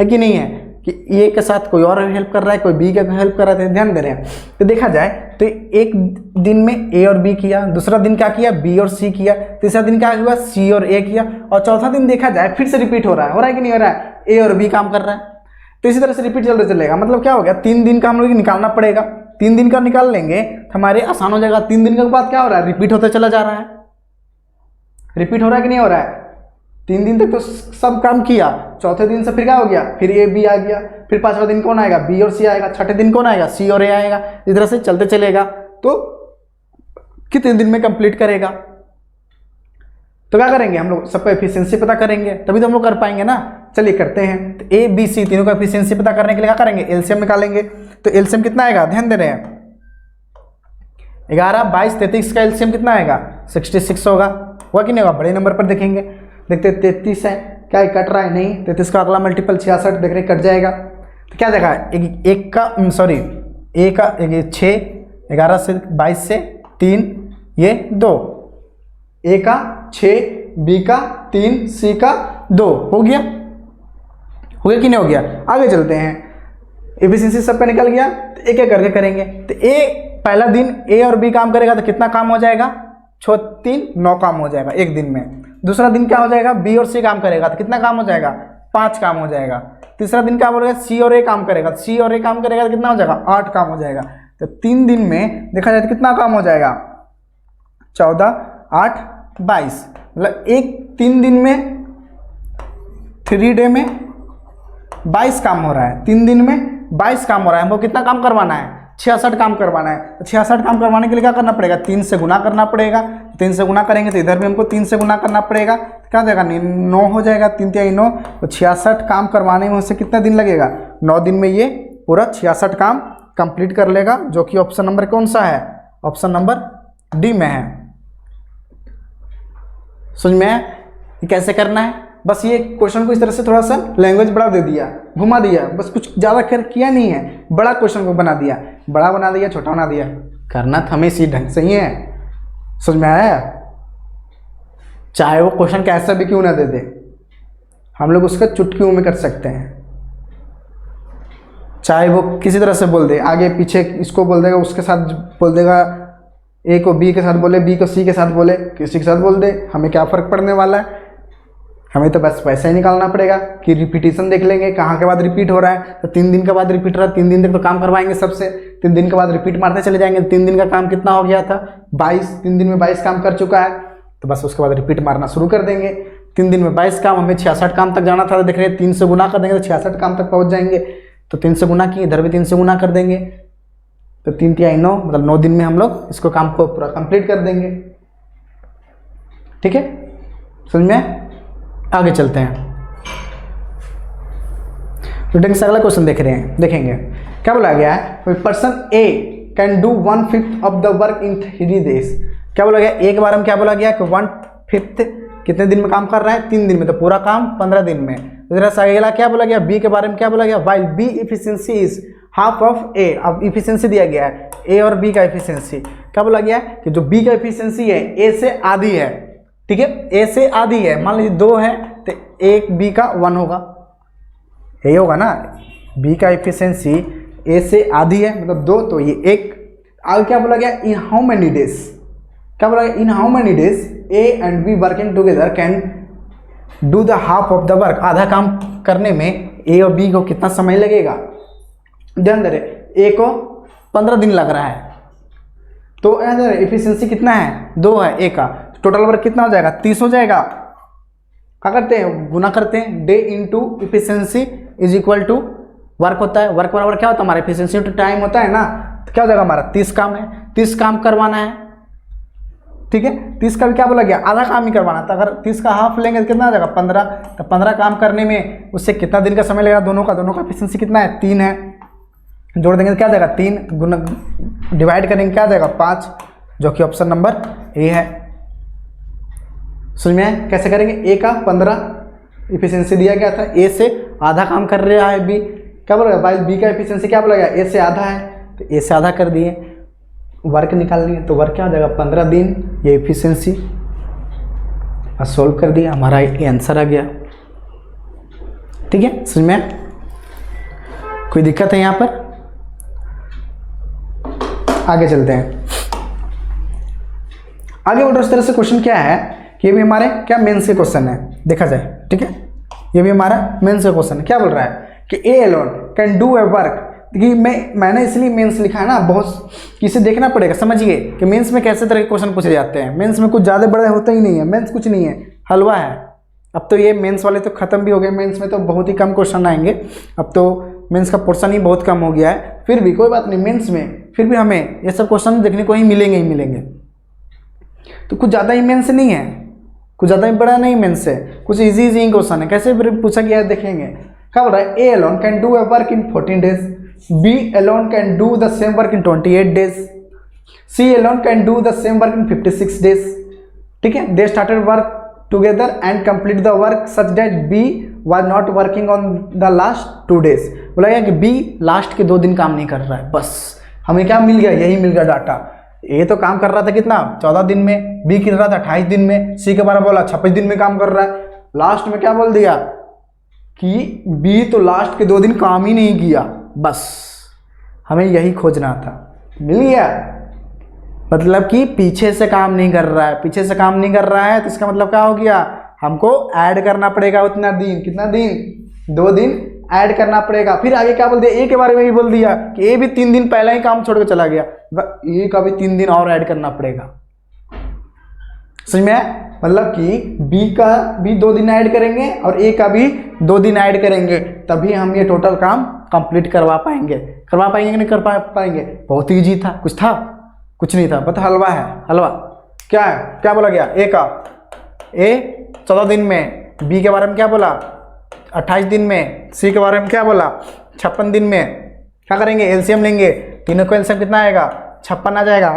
कि नहीं है, कि ए के साथ कोई और हेल्प कर रहा है, कोई बी का हेल्प कर रहा है, ध्यान दे रहे हैं। तो देखा जाए तो एक दिन में ए और बी किया, दूसरा दिन क्या किया, बी और सी किया, तीसरा दिन क्या हुआ, सी और ए किया, और चौथा दिन देखा जाए फिर से रिपीट हो रहा है कि नहीं हो रहा है, ए और बी काम कर रहा है। तो इसी तरह से रिपीट चलते चलेगा। मतलब क्या हो गया, 3 दिन का हम लोग निकालना पड़ेगा, 3 दिन का निकाल लेंगे तो हमारे आसान हो जाएगा। 3 दिन के बाद क्या हो रहा है, रिपीट होता चला जा रहा है, रिपीट हो रहा है कि नहीं हो रहा है। 3 दिन तक तो सब काम किया, चौथे दिन से फिर क्या हो गया, फिर ए बी आ गया, फिर 5वां दिन कौन आएगा, बी और सी आएगा, छठे दिन कौन आएगा, सी और ए आएगा। इस तरह से चलते चलेगा। तो कितने दिन में कंप्लीट करेगा, तो क्या करेंगे हम लोग, सबका एफिशिएंसी पता करेंगे, तभी तो हम लोग कर पाएंगे ना। चलिए करते हैं। तो ए बी सी तीनों का एफिशिएंसी पता करने के लिए क्या करेंगे, एलसीएम निकालेंगे। तो एलसीएम कितना आएगा, ध्यान दे रहे हैं, 11, 22, 33 का एलसीएम कितना आएगा, 66 होगा कि नहीं होगा। बड़े नंबर पर देखेंगे, देखते 33 है, क्या कट रहा है, नहीं। 33 का अगला मल्टीपल 66, देख रहे कट जाएगा। तो क्या देखा, एक का सॉरी ए का 6, 11 से 22 से 3, ये 2, ए का 6, बी का 3, सी का 2, हो गया कि नहीं हो गया। आगे चलते हैं, एफिशिएंसी सबका निकल गया। तो एक एक करके करेंगे। तो ए पहला दिन ए और बी काम करेगा तो कितना काम हो जाएगा, 6 3 9 काम हो जाएगा एक दिन में। दूसरा दिन क्या हो जाएगा, बी और सी काम करेगा तो कितना काम हो जाएगा, 5 काम हो जाएगा। तीसरा दिन क्या बोलेगा, सी और ए काम करेगा, सी और ए काम करेगा तो कितना हो जाएगा, 8 काम हो जाएगा। तो 3 दिन में देखा जाए तो कितना काम हो जाएगा, 14 8 22, मतलब 3 दिन में 3 डे में 22 काम हो रहा है। 3 दिन में 22 काम हो रहा है। हमको कितना काम करवाना है, 66 काम करवाना है। तो 66 काम करवाने के लिए क्या करना पड़ेगा, 3 से गुना करना पड़ेगा। 3 से गुना करेंगे तो इधर भी हमको 3 से गुना करना पड़ेगा। क्या हो जाएगा, 9 हो जाएगा, 3 3 9। तो 66 काम करवाने में उससे कितना दिन लगेगा, 9 दिन में ये पूरा 66 काम कंप्लीट कर लेगा, जो कि ऑप्शन नंबर कौन सा है, ऑप्शन नंबर डी में है। समझ में है कि कैसे करना है। बस ये क्वेश्चन को इस तरह से थोड़ा सा लैंग्वेज बड़ा दे दिया, घुमा दिया, बस कुछ ज़्यादा किया नहीं है, बड़ा क्वेश्चन को बना दिया, बड़ा बना दिया, छोटा बना दिया। करना तो हमें इसी ढंग से ही है। समझ में आया, चाहे वो क्वेश्चन कैसा भी क्यों ना दे दे, हम लोग उसका चुटकियों में कर सकते हैं। चाहे वो किसी तरह से बोल दे, आगे पीछे इसको बोल देगा, उसके साथ बोल देगा, ए को बी के साथ बोले, बी को सी के साथ बोले, किसी के साथ बोल दे, हमें क्या फ़र्क पड़ने वाला है। हमें तो बस पैसा ही निकालना पड़ेगा कि रिपीटिशन देख लेंगे कहाँ के बाद रिपीट हो रहा है। तो 3 दिन के बाद रिपीट रहा है, 3 दिन तक तो काम करवाएंगे सबसे। 3 दिन के बाद रिपीट मारते चले जाएंगे। 3 दिन का काम कितना हो गया था, 22। 3 दिन में 22 काम कर चुका है, तो बस उसके बाद रिपीट मारना शुरू कर देंगे। 3 दिन में 22 काम, हमें 66 काम तक जाना था, तो देख रहे हैं 3 से गुना कर देंगे तो 66 काम तक पहुँच जाएंगे। तो 3 से गुना किए, इधर भी 3 से गुना कर देंगे, तो 3 3 9, मतलब 9 दिन में हम लोग इसको काम को पूरा कंप्लीट कर देंगे। ठीक है, समझ में। आगे चलते हैं। स्टूडेंट्स अगला क्वेश्चन देख रहे हैं, देखेंगे क्या बोला गया है, person A can do 1/5 of the work in 3 days। क्या बोला गया, एक बार हम क्या बोला गया कि 1/5 कितने दिन में काम कर रहा है, 3 दिन में, तो पूरा काम 15 दिन में। तो अगला क्या बोला गया, बी के बारे में क्या बोला गया, while B efficiency is half of A. अब इफिशियंसी दिया गया है ए और बी का इफिशियंसी, क्या बोला गया कि जो बी का इफिशियंसी है ए से आधी है, ठीक है, ए से आधी है। मान लीजिए 2 है तो एक बी का 1 होगा, यही होगा ना, बी का इफिशियंसी ए से आधी है मतलब 2, तो ये 1। आगे क्या बोला गया, इन हाउ मेनी डेज, क्या बोला गया, इन how many days A and B working together can do the half of the work. आधा काम करने में ए और बी को कितना समय लगेगा, ध्यान दे रहे, ए को 15 दिन लग रहा है, तो इफिशियंसी कितना है, 2 है ए का, टोटल वर्क कितना हो जाएगा, 30 हो जाएगा। क्या करते हैं, गुना करते हैं, day into efficiency is equal to work होता है, वर्क बराबर क्या होता है हमारा, इफिशियंसी इंटू टाइम होता है ना, तो क्या हो जाएगा हमारा 30 काम है, 30 काम करवाना है, ठीक है। 30 का भी क्या बोला गया, आधा काम ही करवाना था, अगर 30 का हाफ लेंगे तो कितना आ जाएगा 15, तो 15 काम करने में उससे कितना दिन का समय लगेगा, दोनों का इफिशियंसी कितना है, 3 है, जोड़ देंगे तो क्या जाएगा 3, गुना डिवाइड करेंगे क्या जाएगा 5, जो कि ऑप्शन नंबर ए है। समझ में आया कैसे करेंगे, ए का 15 इफिशियंसी दिया गया था, ए से आधा काम कर रहा है बी, क्या बोला गया, बी का इफिशियंसी क्या बोला गया, ए से आधा है, तो ए से आधा कर दिए, वर्क निकालनी है, तो वर्क क्या हो जाएगा 15 दिन, ये इफिशियंसी, और सोल्व कर दिया, हमारा ये आंसर आ गया। ठीक है, समझ में आया, कोई दिक्कत है यहाँ पर, आगे चलते हैं। आगे बढ़ो, इस तरह से क्वेश्चन क्या है कि ये भी हमारे क्या मेंस के क्वेश्चन है, देखा जाए, ठीक है, ये भी हमारा मेंस का क्वेश्चन है। क्या बोल रहा है कि ए alone can do a work. देखिए मैंने इसलिए मेंस लिखा है ना, बहुत किसे देखना पड़ेगा, समझिए कि मेंस में कैसे तरह के क्वेश्चन पूछे जाते हैं। मेंस में कुछ ज़्यादा बड़ा होता ही नहीं है, मेंस कुछ नहीं है, हलवा है। अब तो ये मेंस वाले तो ख़त्म भी हो गए, मेंस में तो बहुत ही कम क्वेश्चन आएंगे, अब तो मेंस का पोर्शन ही बहुत कम हो गया है। फिर भी कोई बात नहीं, मेंस में फिर भी हमें ये सब क्वेश्चन देखने को ही मिलेंगे, तो कुछ ज़्यादा ही मेंस नहीं है, कुछ ज़्यादा ही बड़ा नहीं मेंस है, कुछ इजी क्वेश्चन है। कैसे पूछा गया है देखेंगे। क्या बोल रहा है, A alone can do a work in 14 days, B alone can do the same work in 28 days, C alone can do the same work in 56 days। ठीक है, they started work together and complete the work such that B was not working on the last 2 days। बोला गया कि B last के 2 दिन काम नहीं कर रहा है, बस हमें क्या मिल गया, यही मिल गया डाटा। ए तो काम कर रहा था कितना 14 दिन में, बी कर रहा था 28 दिन में, सी के बारे में बोला 26 दिन में काम कर रहा है। लास्ट में क्या बोल दिया कि बी तो लास्ट के 2 दिन काम ही नहीं किया, बस हमें यही खोजना था, मिल गया। मतलब कि पीछे से काम नहीं कर रहा है, पीछे से काम नहीं कर रहा है, तो इसका मतलब क्या हो गया, हमको ऐड करना पड़ेगा उतना दिन, कितना दिन, 2 दिन ऐड करना पड़ेगा। फिर आगे क्या बोल दिया, ए के बारे में भी बोल दिया कि ए भी 3 दिन पहले ही काम छोड़ के चला गया, ए का भी 3 दिन और ऐड करना पड़ेगा। समझ में आया, मतलब कि बी का भी 2 दिन ऐड करेंगे और ए का भी 2 दिन ऐड करेंगे, तभी हम ये टोटल काम कंप्लीट करवा पाएंगे कि नहीं कर पाएंगे। बहुत ईजी था, कुछ था, कुछ नहीं था, बता हलवा है, हलवा क्या है, क्या बोला गया, ए का, ए 14 दिन में, बी के बारे में क्या बोला 28 दिन में, सी के बारे में क्या बोला 56 दिन में। क्या करेंगे, एलसीएम लेंगे, तीनों को एलसीएम कितना आएगा 56 आ जाएगा,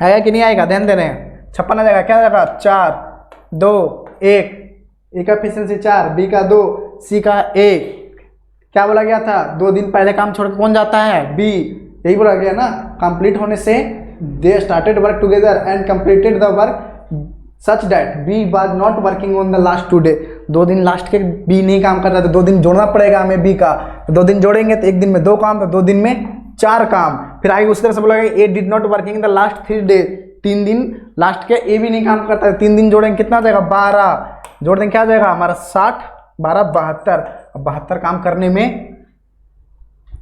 आएगा कि नहीं आएगा, ध्यान दे रहे हैं, 56 आ जाएगा, क्या आएगा 4 2 1, ए का एफिशिएंसी 4, बी का 2, सी का 1। क्या बोला गया था, 2 दिन पहले काम छोड़ के कौन जाता है, बी, यही बोला गया ना। कंप्लीट होने से they started work together and completed the work such that B was not working on the last 2 days। 2 दिन लास्ट के बी नहीं काम कर रहा था, 2 दिन जोड़ना पड़ेगा हमें बी का, 2 दिन जोड़ेंगे तो 1 दिन में 2 काम, तो 2 दिन में 4 काम। फिर आगे उसी तरह से बोला गया A did not working in the last 3 days, 3 दिन लास्ट के ए भी नहीं काम करता है, 3 दिन जोड़ेंगे कितना आ जाएगा 12, जोड़ देंगे क्या आ जाएगा हमारा 60, 12 72। अब 72 काम करने में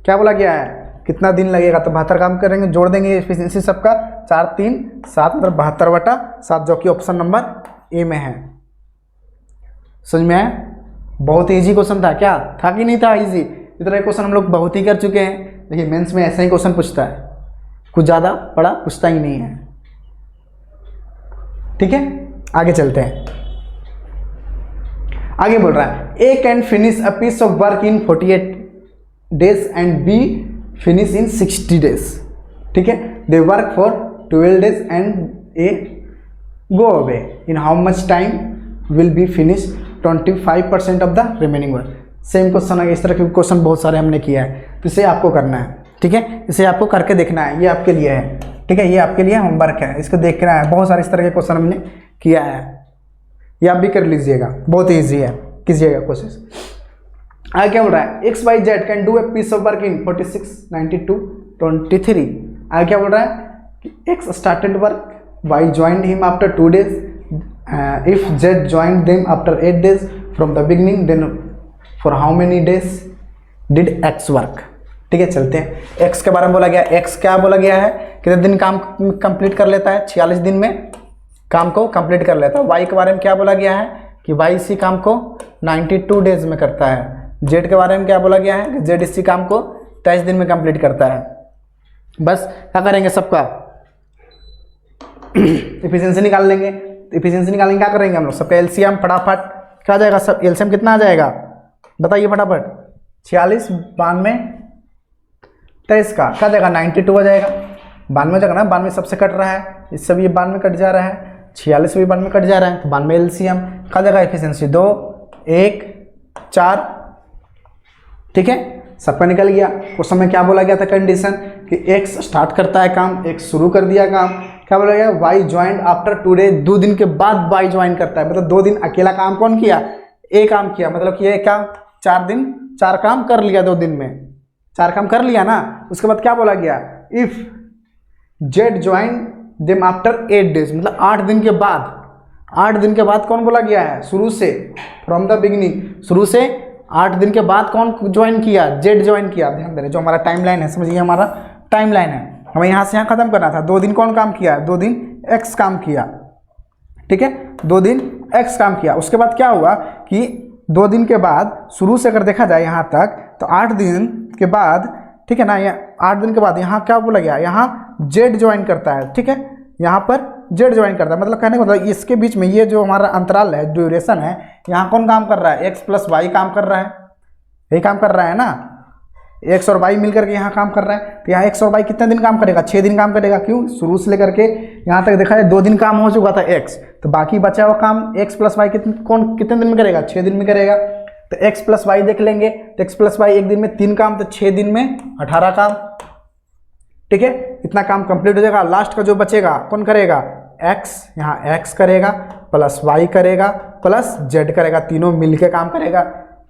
क्या बोला गया है, कितना दिन लगेगा, तो 72 काम करेंगे, जोड़ देंगे एफिशिएंसी सबका 4 3 7 मतलब 72/7, जो कि ऑप्शन नंबर ए में है। समझ में आया, बहुत ईजी क्वेश्चन था, क्या था कि नहीं था इजी। इतना क्वेश्चन हम लोग बहुत ही कर चुके हैं। देखिए मेंस में ऐसा ही क्वेश्चन पूछता है, कुछ ज़्यादा बड़ा पूछता ही नहीं है। ठीक है, आगे चलते हैं। आगे बोल रहा है A can finish a piece of work in 48 days and B finish in 60 days. ठीक है, they work for 12 days and A go away in how much time will be finish 25% of the remaining work. Same question है, इस तरह के question बहुत सारे हमने किया है, तो इसे आपको करना है। ठीक है, इसे आपको करके देखना है, ये आपके लिए है। ठीक है, ये आपके लिए होमवर्क है, इसको देखना है। बहुत सारे इस तरह के क्वेश्चन हमने किया है, ये आप भी कर लीजिएगा, बहुत ईजी है, कीजिएगा कोशिश। आगे क्या बोल रहा है X Y Z can do a piece of work in 46, 92, 23। आगे क्या बोल रहा है कि X started work, Y joined him after 2 days, if Z joined them after 8 days from the beginning, then for how many days did X work. ठीक है, चलते हैं। एक्स के बारे में बोला गया, एक्स क्या बोला गया है, कितने दिन काम कंप्लीट कर लेता है, 46 दिन में काम को कंप्लीट कर लेता है। वाई के बारे में क्या बोला गया है कि वाई इसी काम को 92 डेज में करता है। जेड के बारे में क्या बोला गया है कि जेड इसी काम को 23 दिन में कंप्लीट करता है। बस क्या करेंगे, सबका इफिशिएंसी निकाल लेंगे। इफिशिएंसी निकालेंगे, क्या करेंगे हम लोग, सबका एलसीएम फटाफट क्या आ जाएगा, सब एलसीएम कितना आ जाएगा बताइए फटाफट। 46, 92, 23 का क्या जाएगा 92 हो जाएगा। 92 जगह ना, 92 सबसे कट रहा है, इससे भी 92 कट जा रहा है, 46 भी 92 कट जा रहा है, तो 92 एलसीएम का जगह एफिशिएंसी 2, 1, 4। ठीक है, सबका निकल गया। क्वेश्चन में क्या बोला गया था कंडीशन कि एक्स स्टार्ट करता है काम, एक्स शुरू कर दिया काम। क्या बोला गया, वाई ज्वाइंड आफ्टर 2 days, 2 दिन के बाद वाई ज्वाइन करता है। मतलब 2 दिन अकेला काम कौन किया, ए काम किया, मतलब कि ये काम 4 दिन 4 काम कर लिया, 2 दिन में 4 काम कर लिया ना। उसके बाद क्या बोला गया, if Z join them after 8 days, मतलब 8 दिन के बाद। 8 दिन के बाद कौन बोला गया है, शुरू से, फ्रॉम द बिगिनिंग, शुरू से 8 दिन के बाद कौन ज्वाइन किया, जेड ज्वाइन किया। ध्यान दे रहे, जो हमारा टाइमलाइन है, समझिए हमारा टाइमलाइन है, हमें यहाँ से यहाँ खत्म करना था। 2 दिन कौन काम किया, 2 दिन एक्स काम किया। ठीक है, 2 दिन एक्स काम किया। उसके बाद क्या हुआ कि 2 दिन के बाद शुरू से अगर देखा जाए यहाँ तक, तो 8 दिन के बाद, ठीक है ना, 8 दिन के बाद यहाँ क्या बोला गया, यहाँ जेड ज्वाइन करता है। ठीक है, यहाँ पर जेड ज्वाइन करता है, मतलब कहने का मतलब इसके बीच में ये जो हमारा अंतराल है, ड्यूरेशन है, यहाँ कौन काम कर रहा है, एक्स प्लस वाई काम कर रहा है, यही काम कर रहा है ना, एक्स और वाई मिलकर के यहाँ काम कर रहा है। तो यहाँ एक्स और वाई कितने दिन काम करेगा, 6 दिन काम करेगा। क्यों, शुरू से लेकर के यहाँ तक देखा जाए 2 दिन काम हो चुका था एक्स, तो बाकी बचा हुआ काम एक्स प्लस वाई कितने दिन में करेगा, 6 दिन में करेगा। तो एक्स प्लस वाई देख लेंगे, तो एक्स प्लस वाई 1 दिन में 3 काम, तो 6 दिन में 18 काम। ठीक है, इतना काम कंप्लीट हो जाएगा। लास्ट का जो बचेगा कौन करेगा, एक्स, यहाँ एक्स करेगा प्लस वाई करेगा प्लस जेड करेगा, तीनों मिलके काम करेगा।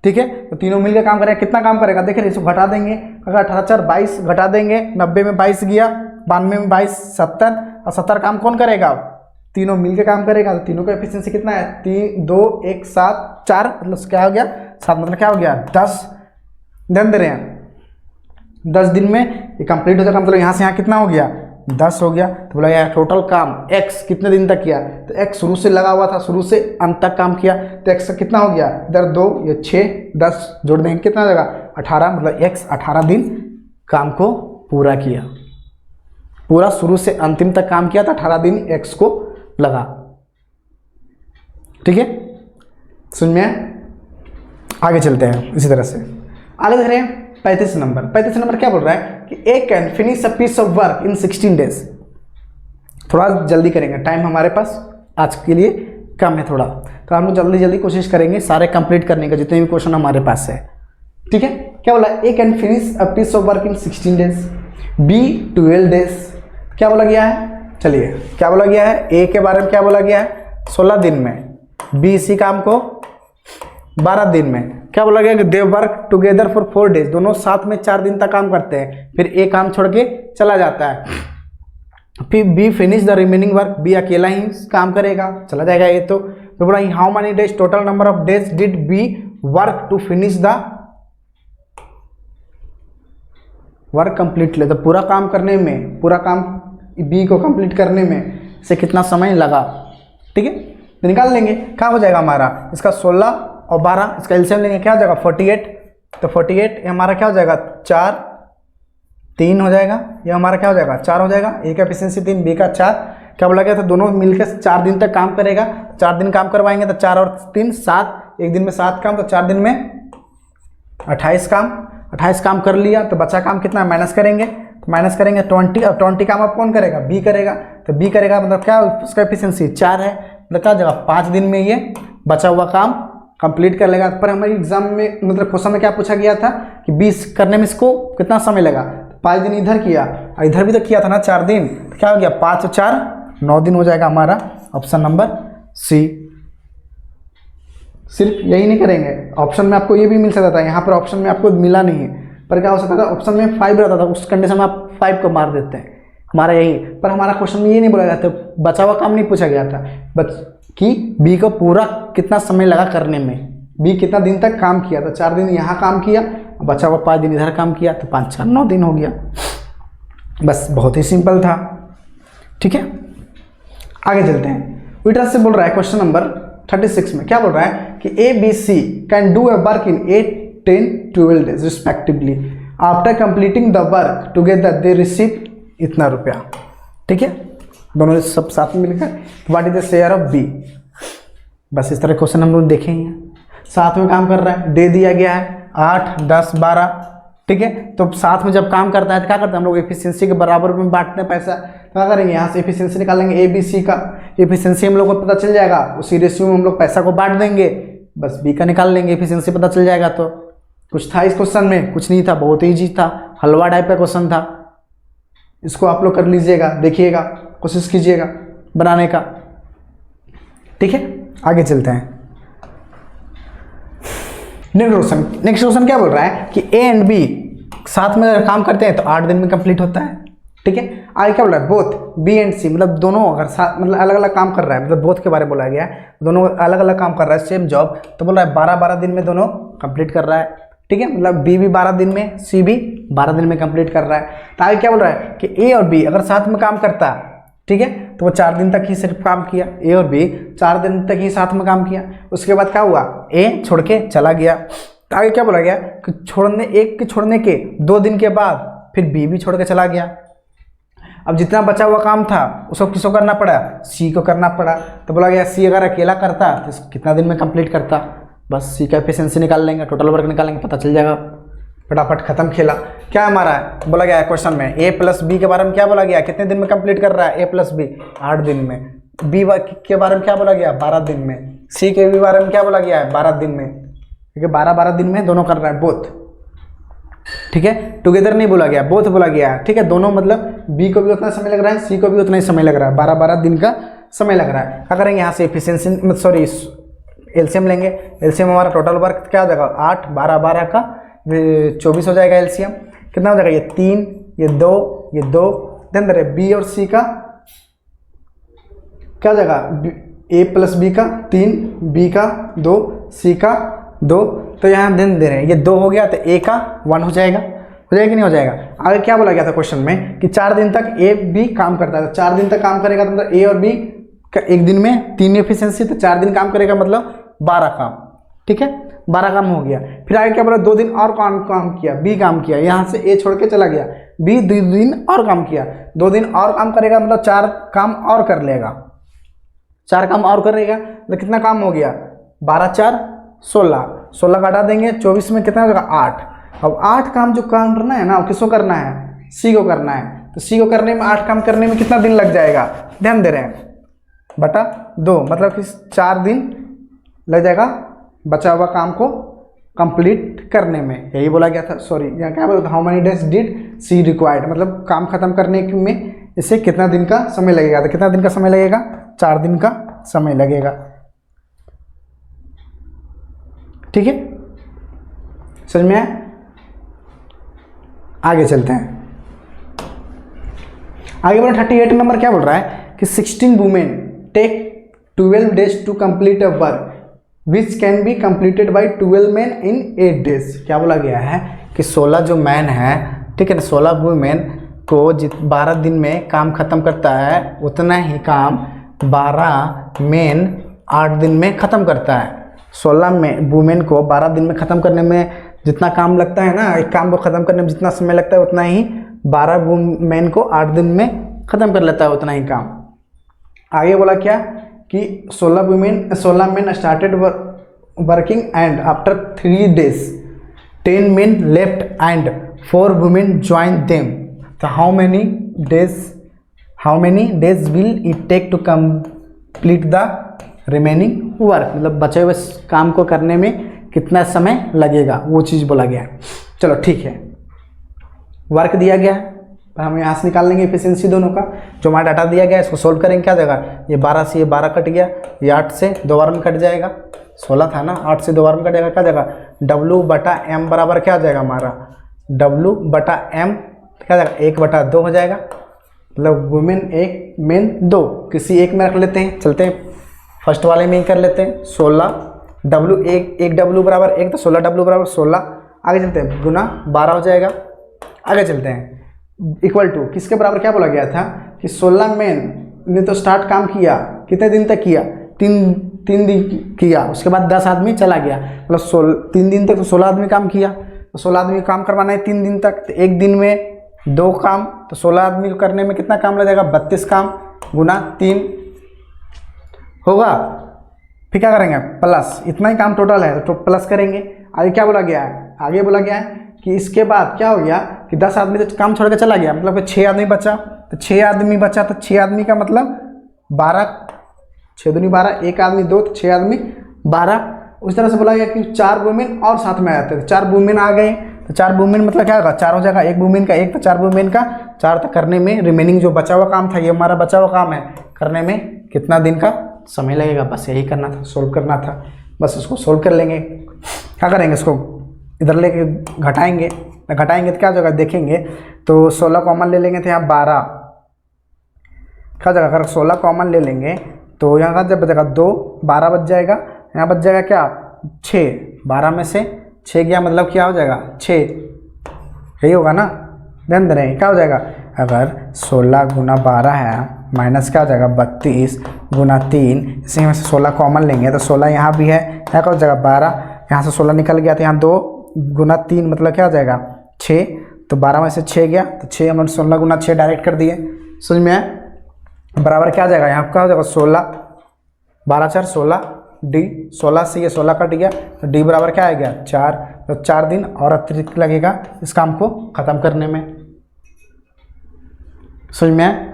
ठीक है, तो तीनों मिलके काम करेगा, कितना काम करेगा देखें, इसको घटा देंगे, अगर 18 4 22 घटा देंगे, 90 में 22 गया, 92 में 22 70, और 70 काम कौन करेगा, तीनों मिलके काम करेगा। तो तीनों का एफिशिएंसी कितना है, 3 2 1 7 4, मतलब क्या हो गया 7, मतलब क्या हो गया 10। ध्यान दे रहे हैं, 10 दिन में ये कंप्लीट हो जाएगा। मतलब यहाँ से यहाँ कितना हो गया, 10 हो गया। तो बोला यार टोटल काम x कितने दिन तक किया, तो x शुरू से लगा हुआ था, शुरू से अंत तक काम किया, तो x का कितना हो गया, इधर 2 ये 6 10 जोड़ देंगे कितना हो जाएगा 18, मतलब x 18 दिन काम को पूरा किया, पूरा शुरू से अंतिम तक काम किया, तो 18 दिन x को लगा। ठीक है, सुन में आगे चलते हैं। इसी तरह से आगे देख रहे हैं 35 नंबर। 35 नंबर क्या बोल रहा है कि A can finish a piece of work in 16 days। थोड़ा जल्दी करेंगे, टाइम हमारे पास आज के लिए कम है थोड़ा, तो हम लोग जल्दी जल्दी कोशिश करेंगे सारे कंप्लीट करने का, जितने भी क्वेश्चन हमारे पास है। ठीक है, क्या बोला, A can finish a piece of work in 16 days, B 12 days। क्या बोला गया है, चलिए क्या बोला गया है, ए के बारे में क्या बोला गया है 16 दिन में, बी इसी काम को 12 दिन में। क्या बोला गया कि they work together for 4 days, दोनों साथ में 4 दिन तक काम करते हैं, फिर ए काम छोड़ के चला जाता है। फिर B finish the remaining work, B अकेला ही काम करेगा, चला जाएगा ये तो बोला how many days, total number of days did B work to finish the work completely, तो पूरा काम करने में, पूरा काम बी को कंप्लीट करने में से कितना समय लगा। ठीक है, तो निकाल लेंगे, क्या हो जाएगा हमारा, इसका 16 और 12, इसका एलसीएम लेंगे, क्या हो जाएगा 48, तो 48 हमारा क्या हो जाएगा 4 3 हो जाएगा, ये हमारा क्या हो जाएगा 4 हो जाएगा, ए का एफिशिएंसी 3 बी का 4। क्या बोला गया था, दोनों मिलकर 4 दिन तक काम करेगा, 4 दिन काम करवाएंगे तो 4 और 3 7, एक दिन में 7 काम, तो 4 दिन में 28 काम। 28 काम कर लिया तो बचा काम कितना, माइनस करेंगे, तो माइनस करेंगे 20, और 20 काम अब कौन करेगा, बी करेगा। तो बी करेगा मतलब क्या, उसका एफिशिएंसी 4 है, मतलब क्या जगह 5 दिन में ये बचा हुआ काम कंप्लीट कर लेगा। पर हमारे एग्जाम में मतलब क्वेश्चन में क्या पूछा गया था कि 20 करने में इसको कितना समय लगा, 5 दिन इधर किया और इधर भी तो किया था ना 4 दिन, तो क्या हो गया 5 और 4 9 दिन हो जाएगा हमारा ऑप्शन नंबर सी। सिर्फ यही नहीं करेंगे, ऑप्शन में आपको ये भी मिल सकता था, यहाँ पर ऑप्शन में आपको मिला नहीं है, पर क्या हो सकता था ऑप्शन में 5 रहता था, उस कंडीशन में आप 5 को मार देते हैं, हमारा यही। पर हमारा क्वेश्चन में ये नहीं बोला गया था, बचा हुआ काम नहीं पूछा गया था कि बी को पूरा कितना समय लगा करने में, बी कितना दिन तक काम किया, तो 4 दिन यहाँ काम किया, बचा हुआ 5 दिन इधर काम किया, तो 5 4 9 दिन हो गया। बस बहुत ही सिंपल था, ठीक है। आगे चलते हैं। विटर से बोल रहा है क्वेश्चन नंबर 36 में क्या बोल रहा है कि A B C can do a work in 8 10 12 days respectively, after completing the work together they receive इतना रुपया, ठीक है। दोनों सब साथ में मिलकर what is the share of B. बस इस तरह क्वेश्चन हम लोग देखे ही हैं। साथ में काम कर रहा है, दे दिया गया है 8 10 12, ठीक है। तो साथ में जब काम करता है तो क्या करते हैं हम लोग, एफिशिएंसी के बराबर में बांटते हैं पैसा। तो क्या करेंगे, यहाँ से एफिशिएंसी निकालेंगे, ए बी सी का एफिशिएंसी हम लोग को पता चल जाएगा, उसी रेशियो में हम लोग पैसा को बांट देंगे, बस बी का निकाल लेंगे, एफिशिएंसी पता चल जाएगा। तो कुछ था इस क्वेश्चन में, कुछ नहीं था, बहुत ईजी था, हलवा टाइप का क्वेश्चन था। इसको आप लोग कर लीजिएगा, देखिएगा, कोशिश कीजिएगा बनाने का, ठीक है। आगे चलते हैं। नेक्स्ट क्वेश्चन क्या बोल रहा है कि ए एंड बी साथ में अगर काम करते हैं तो 8 दिन में कंप्लीट होता है, ठीक है। आगे क्या बोल रहा है, बोथ बी एंड सी मतलब दोनों अगर साथ मतलब अलग अलग काम कर रहा है, मतलब बोथ के बारे में बोला गया है, दोनों अलग अलग काम कर रहा है सेम जॉब, तो बोल रहा है 12-12 दिन में दोनों कंप्लीट कर रहा है, ठीक है। मतलब बी भी 12 दिन में, सी भी 12 दिन में कंप्लीट कर रहा है। तो आगे क्या बोल रहा है कि ए और बी अगर साथ में काम करता, ठीक है, तो वो 4 दिन तक ही सिर्फ काम किया, ए और बी 4 दिन तक ही साथ में काम किया। उसके बाद क्या हुआ, ए छोड़ के चला गया। तो आगे क्या बोला गया कि एक के छोड़ने के 2 दिन के बाद फिर बी भी छोड़ के चला गया। अब जितना बचा हुआ काम था उसको किसको करना पड़ा, सी को करना पड़ा। तो बोला गया सी अगर अकेला करता तो कितना दिन में कंप्लीट करता, बस सी का एफिशिएंसी निकाल लेंगे, टोटल वर्क निकालेंगे, पता चल जाएगा, फटाफट खत्म खेला। क्या हमारा है बोला गया है क्वेश्चन में, ए प्लस बी के बारे में क्या बोला गया, कितने दिन में कंप्लीट कर रहा है ए प्लस बी 8 दिन में, बी के बारे में क्या बोला गया 12 दिन में, सी के भी बारे में क्या बोला गया है 12 दिन में, ठीक है। 12-12 दिन में दोनों कर रहा है बोथ, ठीक है। टुगेदर नहीं बोला गया, बोथ बोला गया है, ठीक है। दोनों मतलब बी को भी उतना समय लग रहा है, सी को भी उतना ही समय लग रहा है, 12-12 दिन का समय लग रहा है। क्या करेंगे यहाँ से एफिशिएंसी सॉरी एलसीएम लेंगे, एलसीएम हमारा टोटल वर्क क्या हो जाएगा 8 12-12 का 24 हो जाएगा। एलसीएम कितना हो जाएगा, ये 3 ये 2 ध्यान दे रहे, बी और सी का क्या हो जाएगा, ए प्लस बी का 3, बी का 2, सी का 2, तो यहाँ ध्यान दे रहे हैं ये 2 हो गया, तो ए का 1 हो जाएगा कि नहीं हो जाएगा। आगे क्या बोला गया था क्वेश्चन में कि 4 दिन तक ए बी काम करता है, तो 4 दिन तक काम करेगा तो मतलब ए और बी का एक दिन में 3 एफिशिएंसी, तो 4 दिन काम करेगा मतलब 12 काम, ठीक है, 12 काम हो गया। फिर आगे क्या बोला, 2 दिन और काम किया, बी काम किया, यहाँ से ए छोड़ के चला गया, बी 2 दिन और काम किया, 2 दिन और काम करेगा मतलब 4 काम और कर लेगा, 4 काम और करेगा तो कितना काम हो गया 12-4 16 घटा देंगे, 24 में कितना हो जाएगा 8। अब 8 काम जो काम करना है ना किसको करना है, सी को करना है, तो सी को करने में 8 काम करने में कितना दिन लग जाएगा, ध्यान दे रहे हैं बटा 2, मतलब कि 4 दिन लग जाएगा बचा हुआ काम को कंप्लीट करने में, यही बोला गया था। सॉरी यहाँ क्या बोला था, how many days did C required, मतलब काम खत्म करने में इसे कितना दिन का समय लगेगा, तो कितना दिन का समय लगेगा 4 दिन का समय लगेगा, ठीक है, समझ में आया। आगे चलते हैं, आगे बोला 38 नंबर क्या बोल रहा है कि 16 women take 12 days to complete a work which can be completed by 12 man in 8 days. क्या बोला गया है कि 16 जो मैन है, ठीक है ना, 16 वुमेन को 12 दिन में काम खत्म करता है, उतना ही काम 12 मैन 8 दिन में ख़त्म करता है। 16 में वुमेन को 12 दिन में ख़त्म करने में जितना काम लगता है ना, एक काम को ख़त्म करने में जितना समय लगता है उतना ही 12 वुमेन को 8 दिन में ख़त्म कर लेता है उतना ही काम। आगे बोला क्या कि 16 man started working and after 3 days 10 men left and 4 women joined them. So how many days will it take to complete the remaining work? मतलब बचे हुए काम को करने में कितना समय लगेगा, वो चीज़ बोला गया है। चलो ठीक है, वर्क दिया गया है, हम यहाँ से निकाल लेंगे एफिशिएंसी दोनों का। जो हमारा डाटा दिया गया है इसको सोल्व करेंगे, क्या जाएगा, ये 12 से ये 12 कट गया, ये 8 से 2 बार में कट जाएगा, 16 था ना, 8 से 2 बार में कट जाएगा, क्या जाएगा, W/M बराबर क्या आ जाएगा हमारा, W/M क्या जाएगा, 1/2 हो जाएगा। मतलब वुमेन 1 मेन 2, किसी एक में रख लेते हैं, चलते हैं फर्स्ट वाले में ही कर लेते हैं। 16 W 1 W बराबर 1, तो 16 W बराबर 16। आगे चलते हैं, गुना 12 हो जाएगा। आगे चलते हैं, इक्वल टू किसके बराबर, क्या बोला गया था कि 16 मेन ने तो स्टार्ट काम किया, कितने दिन तक किया, 3 दिन किया, उसके बाद 10 आदमी चला गया, मतलब 3 दिन तक तो 16 आदमी काम किया। तो 16 आदमी काम करवाना है 3 दिन तक, तो एक दिन में 2 काम, तो 16 आदमी को करने में कितना काम लगेगा, 32 काम गुना 3 होगा। फिर क्या करेंगे, प्लस, इतना ही काम टोटल है तो प्लस करेंगे। आगे क्या बोला गया है, आगे बोला गया है कि इसके बाद क्या हो गया कि 10 आदमी तो काम छोड़ के चला गया, मतलब कि 6 आदमी बचा, तो 6 आदमी बचा, तो 6 आदमी का मतलब 12, 6 दूनी 12, एक आदमी 2, तो 6 आदमी 12। उस तरह से बोला गया कि 4 वुमेन और साथ में आ जाते थे, 4 वुमेन आ गए, तो 4 वुमेन मतलब क्या होगा, 4 हो जाएगा, एक वुमेन का 1, तो 4 वुमेन का 4। तक करने में रिमेनिंग जो बचा हुआ काम था, ये हमारा बचा हुआ काम है, करने में कितना दिन का समय लगेगा, बस यही करना था, सोल्व करना था, बस इसको सोल्व कर लेंगे। क्या करेंगे, इसको इधर लेके घटाएंगे तो क्या जगह देखेंगे, तो 16 कॉमन ले लेंगे, तो यहाँ 12 क्या जगह, अगर 16 कॉमन ले लेंगे तो यहाँ का जब बचेगा 2, 12 बच जाएगा, यहाँ बच जाएगा क्या 6, 12 में से 6 गया, मतलब क्या हो जाएगा 6, यही होगा ना, ध्यान दे रहे हैं, क्या हो जाएगा, अगर 16 गुना 12 है माइनस क्या हो जाएगा 32 गुना 3, इसी में से 16 कॉमन लेंगे, तो 16 यहाँ भी है, यहाँ का हो जाएगा 12, यहाँ से 16 निकल गया, तो यहाँ 2 गुना 3 मतलब क्या हो जाएगा 6, तो 12 में से 6 गया, तो 6 हम 16 गुना 6 डायरेक्ट कर दिए, समझ में आया। बराबर क्या आ जाएगा, यहाँ क्या हो जाएगा 16, 12 4 16, D 16 से ये 16 कट गया, तो D बराबर क्या आ गया 4, तो 4 दिन और अतिरिक्त लगेगा इस काम को ख़त्म करने में, समझ में आया।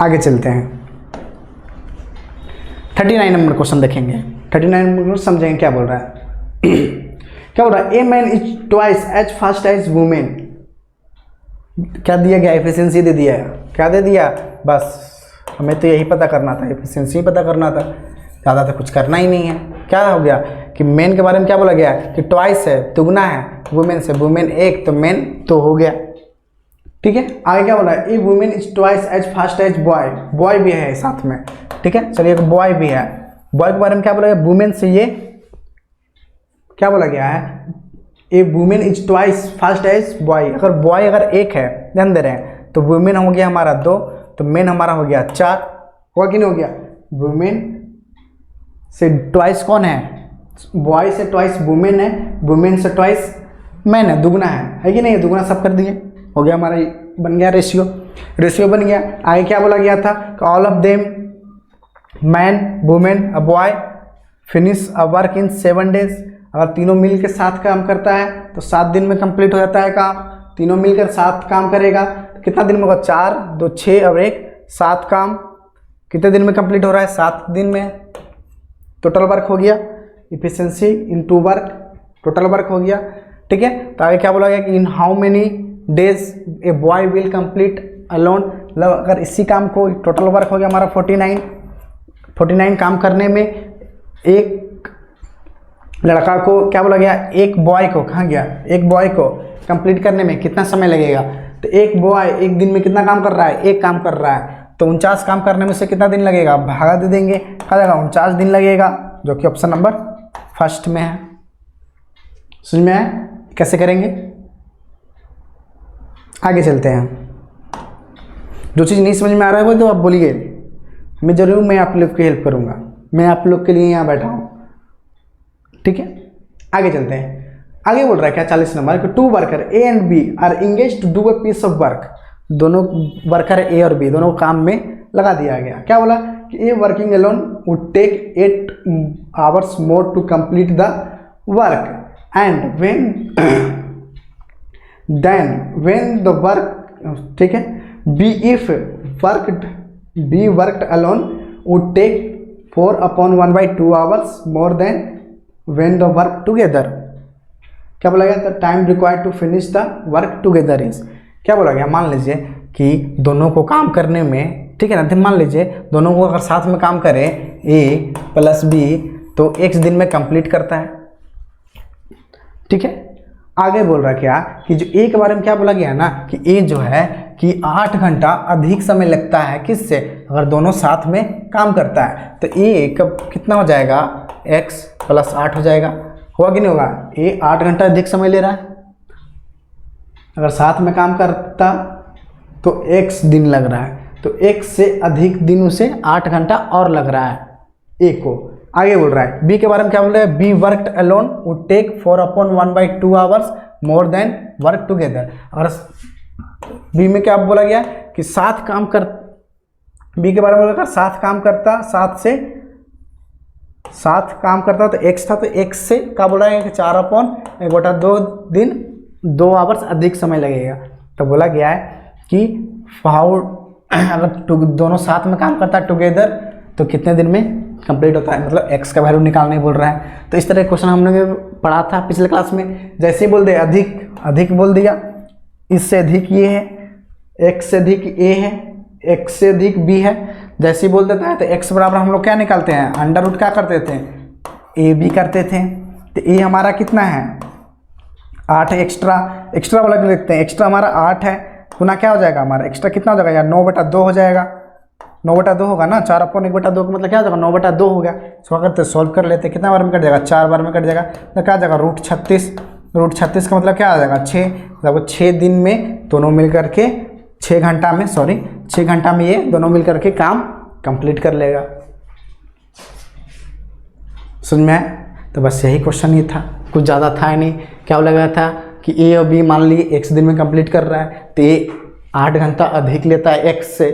आगे चलते हैं, 39 नंबर क्वेश्चन देखेंगे। 39 नंबर समझेंगे क्या बोल रहा है। क्या बोल रहा है, a man is twice as fast as women. क्या दिया गया, एफिशिएंसी दे दिया है, क्या दे दिया, बस हमें तो यही पता करना था, एफिशिएंसी पता करना था, ज़्यादा तो कुछ करना ही नहीं है। क्या हो गया कि मेन के बारे में क्या बोला गया कि ट्वाइस है, दुगना है वुमेन से, वुमेन 1 तो मेन 2 हो गया, ठीक है। आगे क्या बोला है, a women is twice as fast as boy, boy भी है साथ में, ठीक है। चलिए एक बॉय भी है, बॉय के बारे में क्या बोला गया, वुमेन से ये क्या बोला गया है, a women is twice fast as boy. अगर बॉय अगर 1 है, ध्यान दे रहे हैं, तो वुमेन हो गया हमारा 2, तो मेन हमारा हो गया 4, हुआ कि नहीं हो गया। वुमेन से ट्वाइस कौन है, बॉय से ट्वाइस वुमेन है, वुमेन से ट्वाइस मैन है, दुगना है कि नहीं, दुगना सब कर दिए, हो गया हमारा, बन गया रेशियो बन गया। आगे क्या बोला गया था, all of them man women a boy finish a work in 7 days। अगर तीनों मिल के साथ काम करता है तो 7 दिन में कंप्लीट हो जाता है काम, तीनों मिलकर 7 काम करेगा, तो कितना दिन में होगा, 4 2 6 और 1 7 काम कितने दिन में कंप्लीट हो रहा है, 7 दिन में। टोटल वर्क हो गया, efficiency into work, total work हो गया, ठीक है। तो आगे क्या बोला गया कि इन how many days a boy will complete alone. मतलब अगर इसी काम को, टोटल वर्क हो गया हमारा 49 काम करने में, एक लड़का को क्या बोला गया, एक बॉय को, कहाँ गया, एक बॉय को कंप्लीट करने में कितना समय लगेगा। तो एक बॉय एक दिन में कितना काम कर रहा है, 1 काम कर रहा है, तो 49 काम करने में से कितना दिन लगेगा, भागा दे देंगे, क्या लगेगा 49 दिन लगेगा, जो कि ऑप्शन नंबर फर्स्ट में है। समझ में आया कैसे करेंगे। आगे चलते हैं, जो चीज़ नहीं समझ में आ रहा है वो तो आप बोलिए, मैं जरूर, मैं आप लोग की हेल्प करूँगा, मैं आप लोग के लिए यहाँ बैठा हूँ, ठीक है। आगे चलते हैं, आगे बोल रहा है क्या 40 नंबर कि 2 worker A and B are engage to do a piece of work. दोनों वर्कर ए और बी दोनों को काम में लगा दिया गया। क्या बोला कि A working alone would take 8 hours more to complete the work and when the work, ठीक है, B worked alone would take 4/1/2 hours more than when the work together। क्या बोला गया? The time required to finish the work together is, क्या बोला गया? मान लीजिए कि दोनों को काम करने में, ठीक है ना, तो मान लीजिए दोनों को अगर साथ में काम करें ए प्लस बी तो x दिन में कंप्लीट करता है, ठीक है। आगे बोल रहा है क्या कि जो ए के बारे में क्या बोला गया है ना कि ए जो है कि 8 घंटा अधिक समय लगता है किससे? अगर दोनों साथ में काम करता है तो ए कब कितना हो जाएगा? x + 8 हो जाएगा, होगा कि नहीं होगा? ए 8 घंटा अधिक समय ले रहा है, अगर साथ में काम करता तो x दिन लग रहा है, तो x से अधिक दिन उसे 8 घंटा और लग रहा है ए को। आगे बोल रहा है बी के बारे में क्या बोल रहा है? B worked alone would take 4/1/2 hours more than work together. और बी में क्या बोला गया कि साथ काम कर, बी के बारे में बोला साथ काम करता, साथ काम करता तो x था, तो x से क्या बोला गया कि 4/1/2 दिन 2 hours अधिक समय लगेगा। तो बोला गया है कि अगर दोनों साथ में काम करता है टुगेदर तो कितने दिन में कंप्लीट होता है, मतलब x का वैल्यू निकालने बोल रहा है। तो इस तरह का क्वेश्चन हमने पढ़ा था पिछले क्लास में। जैसे ही बोल दे अधिक बोल दिया, इससे अधिक ये है, x से अधिक a है, x से अधिक b है। जैसे ही बोल देता है तो x बराबर हम लोग क्या निकालते हैं? अंडर रूट क्या करते थे? ab करते थे। तो a हमारा कितना है? 8 एक्स्ट्रा वाला लिखते हैं, एक्स्ट्रा हमारा 8 है, गुना क्या हो जाएगा हमारा? एक्स्ट्रा कितना हो जाएगा यार? 9/2 हो जाएगा, 9/2 होगा ना, 4/1/2 का मतलब क्या हो जाएगा? 9/2 हो गया। इसको करते सॉल्व कर लेते, कितना बार में कट जाएगा? 4 बार में कट जाएगा, तो क्या आ जाएगा? √36 का मतलब क्या आ जाएगा? 6, मतलब 6 दिन में दोनों मिल करके 6 घंटा में ये दोनों मिल करके काम कंप्लीट कर लेगा। समझ में आया? तो बस यही क्वेश्चन ही था, कुछ ज़्यादा था ही नहीं। क्या बोला गया था कि ए और बी मान लीजिए x दिन में कंप्लीट कर रहा है तो ये 8 घंटा अधिक लेता है x से,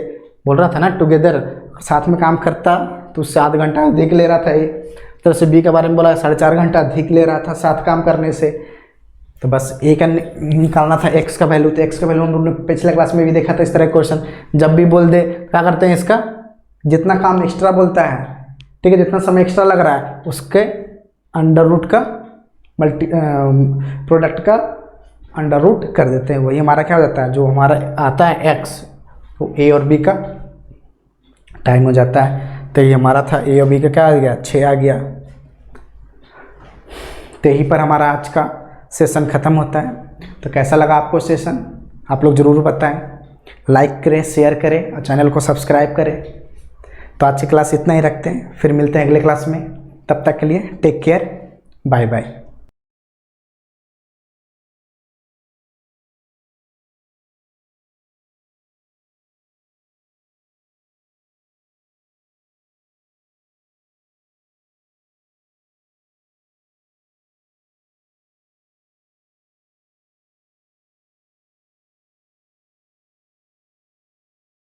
बोल रहा था ना टुगेदर, साथ में काम करता तो उससे 8 घंटा अधिक ले रहा था ये। तरह से बी के बारे में बोला 4.5 घंटा अधिक ले रहा था साथ काम करने से। तो बस ए का निकालना था x का वैल्यू, तो x का वैल्यू हम लोगों ने पिछले क्लास में भी देखा था। इस तरह क्वेश्चन जब भी बोल दे क्या करते हैं? इसका जितना काम एक्स्ट्रा बोलता है, ठीक है, जितना समय एक्स्ट्रा लग रहा है उसके अंडर रूट का प्रोडक्ट का अंडर रूट कर देते हैं, वही हमारा क्या हो जाता है? जो हमारा आता है x, तो a और b का टाइम हो जाता है। तो ये हमारा था a और b का क्या आ गया? 6 आ गया। तो यहीं पर हमारा आज का सेशन ख़त्म होता है। तो कैसा लगा आपको सेशन? आप लोग ज़रूर बताएं, लाइक करें, शेयर करें और चैनल को सब्सक्राइब करें। तो आज की क्लास इतना ही रखते हैं, फिर मिलते हैं अगले क्लास में। तब तक के लिए टेक केयर, बाय बाय।